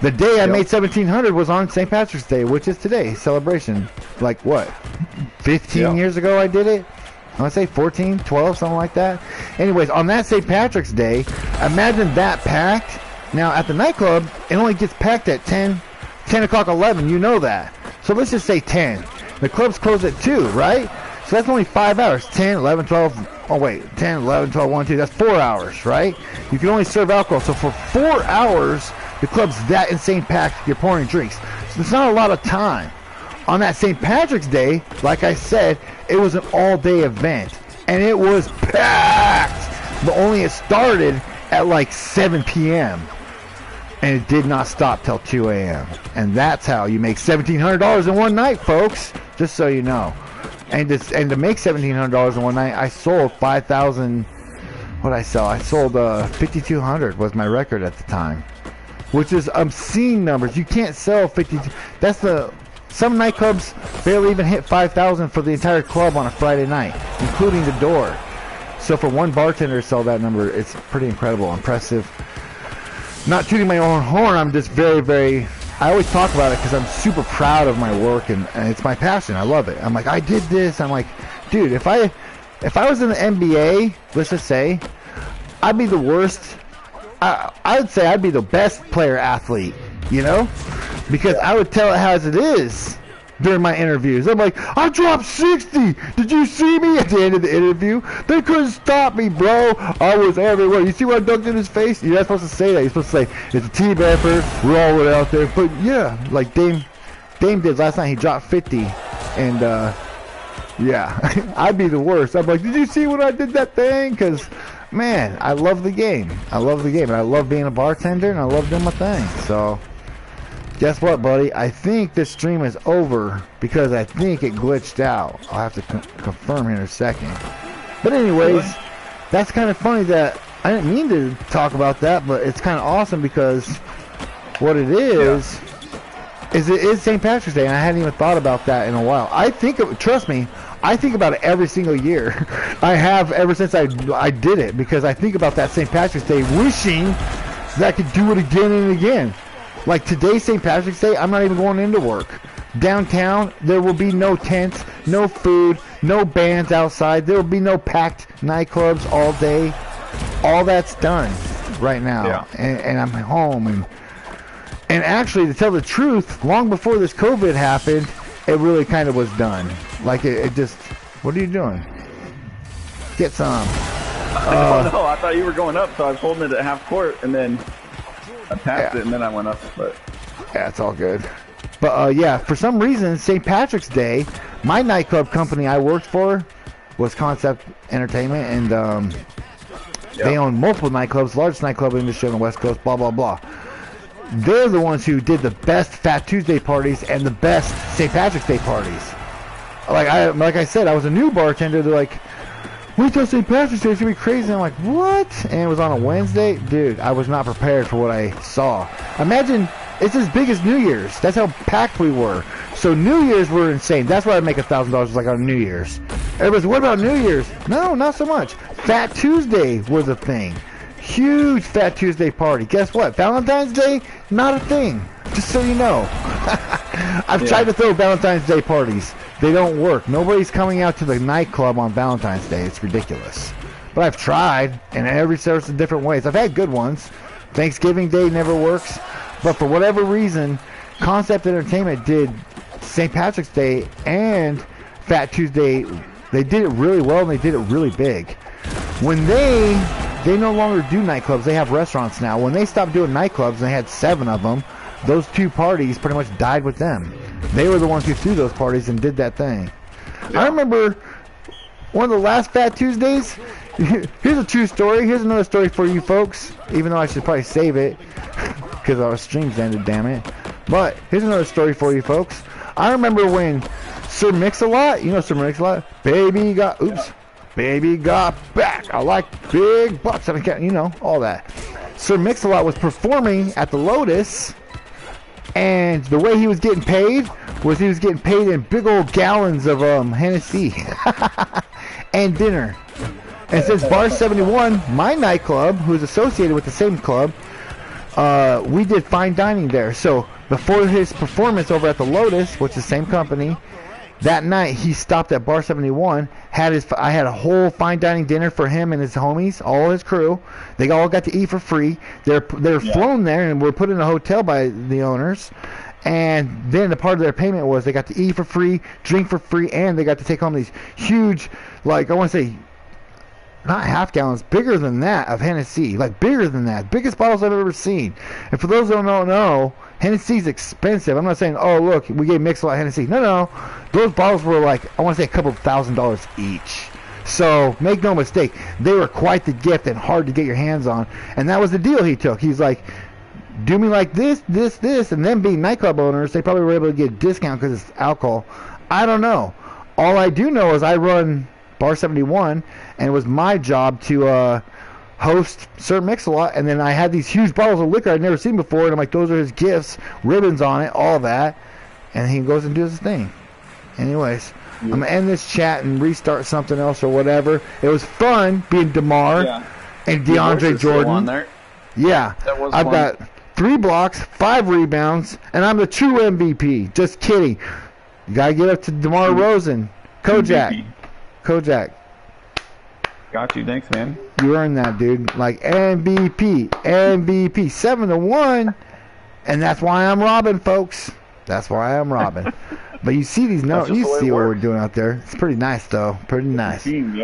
The day I made 1,700 was on St. Patrick's Day, which is today. Celebration. Like what? 15 years ago I did it? I want to say 14, 12, something like that. Anyways, on that St. Patrick's Day, imagine that packed. Now, at the nightclub, it only gets packed at 10 o'clock, 11. You know that. So let's just say 10. The club's closed at 2, right? So that's only 5 hours. 10, 11, 12. Oh, wait. 10, 11, 12, 1, 2. That's 4 hours, right? You can only serve alcohol. So for 4 hours, the club's that insane packed. You're pouring drinks. So it's not a lot of time. On that St. Patrick's Day, like I said, it was an all-day event, and it was packed, but only it started at like 7 p.m., and it did not stop till 2 a.m., and that's how you make $1,700 in one night, folks, just so you know. And to make $1,700 in one night, I sold 5,000, what did I sell? I sold 5,200 was my record at the time, which is obscene numbers. You can't sell 52, that's the... Some nightclubs barely even hit 5,000 for the entire club on a Friday night, including the door. So for one bartender to sell that number, it's pretty incredible, impressive. Not tooting my own horn, I'm just very, very... I always talk about it because I'm super proud of my work, and it's my passion. I love it. I'm like, I did this. I'm like, dude, if I was in the NBA, let's just say, I'd be the worst. I would say I'd be the best player athlete, you know? Because I would tell it as it is during my interviews. I'm like, I dropped 60. Did you see me at the end of the interview? They couldn't stop me, bro. I was everywhere. You see what I dunked in his face? You're not supposed to say that. You're supposed to say, it's a team effort. We're all went out there. But yeah, like Dame did last night. He dropped 50. And yeah, I'd be the worst. I'm like, did you see when I did that thing? Because, man, I love the game. I love the game. And I love being a bartender, and I love doing my thing. So... Guess what, buddy? I think this stream is over because I think it glitched out. I'll have to confirm here in a second. But anyways, that's kind of funny that I didn't mean to talk about that, but it's kind of awesome because what it is it is St. Patrick's Day, and I hadn't even thought about that in a while. I think, trust me, I think about it every single year. I have ever since I did it, because I think about that St. Patrick's Day, wishing that I could do it again and again. Like today, St. Patrick's Day, I'm not even going into work. Downtown, there will be no tents, no food, no bands outside. There will be no packed nightclubs all day. All that's done right now. Yeah. And I'm home. And actually, to tell the truth, long before this COVID happened, it really kind of was done. Like, it just... What are you doing? Get some. Oh, no, I thought you were going up, so I was holding it at half court, and then I passed it, and then I went up. But yeah, it's all good. But, yeah, for some reason, St. Patrick's Day, my nightclub company I worked for was Concept Entertainment, and they own multiple nightclubs, largest nightclub industry on the West Coast, blah, blah, blah. They're the ones who did the best Fat Tuesday parties and the best St. Patrick's Day parties. Like I said, I was a new bartender. They're like, wait till St. Patrick's Day, it's going to be crazy. I'm like, what? And it was on a Wednesday. Dude, I was not prepared for what I saw. Imagine, it's as big as New Year's. That's how packed we were. So New Year's were insane. That's why I make $1,000 like on New Year's. Everybody's, what about New Year's? No, not so much. Fat Tuesday was a thing. Huge Fat Tuesday party. Guess what? Valentine's Day, not a thing. Just so you know. I've tried to throw Valentine's Day parties. They don't work. Nobody's coming out to the nightclub on Valentine's Day. It's ridiculous. But I've tried, and every sorts of different ways. I've had good ones. Thanksgiving Day never works. But for whatever reason, Concept Entertainment did St. Patrick's Day and Fat Tuesday. They did it really well, and they did it really big. When they no longer do nightclubs. They have restaurants now. When they stopped doing nightclubs, and they had 7 of them, those 2 parties pretty much died with them. They were the ones who threw those parties and did that thing. Yeah. I remember one of the last Fat Tuesdays. Here's a true story. Here's another story for you folks, even though I should probably save it because our stream's ended, damn it. But here's another story for you folks. I remember when Sir Mix-a-Lot, you know Sir Mix-a-Lot? Baby got back. I like big butts. You know, all that. Sir Mix-a-Lot was performing at the Lotus, and the way he was getting paid was he was getting paid in big old gallons of Hennessy and dinner. And since Bar 71, my nightclub, who's associated with the same club, we did fine dining there. So before his performance over at the Lotus, which is the same company, that night he stopped at Bar 71. I had a whole fine dining dinner for him and his homies, all his crew. They all got to eat for free. They're flown there and were put in a hotel by the owners. And then the part of their payment was they got to eat for free, drink for free, and they got to take home these huge, like I want to say, not half gallons, bigger than that of Hennessy, like bigger than that, biggest bottles I've ever seen. And for those who don't know, Hennessy's expensive. I'm not saying, oh look, we gave Mix-a-Lot Hennessy. No, those bottles were like, I want to say a couple $1,000s each. So make no mistake, they were quite the gift and hard to get your hands on. And that was the deal he took. He's like, do me like this, and then being nightclub owners, they probably were able to get a discount because it's alcohol. I don't know. All I do know is I run Bar 71, and it was my job to host Sir Mix-a-Lot, and then I had these huge bottles of liquor I'd never seen before, and I'm like, those are his gifts, ribbons on it, all that, and he goes and does his thing. Anyways, I'm going to end this chat and restart something else or whatever. It was fun being DeMar and DeAndre Jordan. There. Yeah, I've got 3 blocks, 5 rebounds, and I'm the true MVP. Just kidding. You got to get up to DeMar Rosen. Kojak. Got you. Thanks, man. You earned that, dude. Like MVP, 7-1, and that's why I'm robbing, folks. That's why I'm robbing. But you see these notes. You see what we're doing out there. It's pretty nice, though. Pretty nice. Team,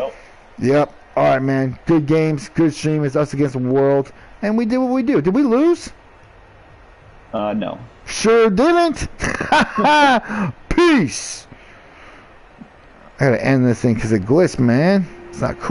Yep. All right, man. Good games. Good stream. It's us against the world. And we did what we do. Did we lose? No. Sure didn't. Peace. I gotta end this thing because it glitched, man. It's not cool.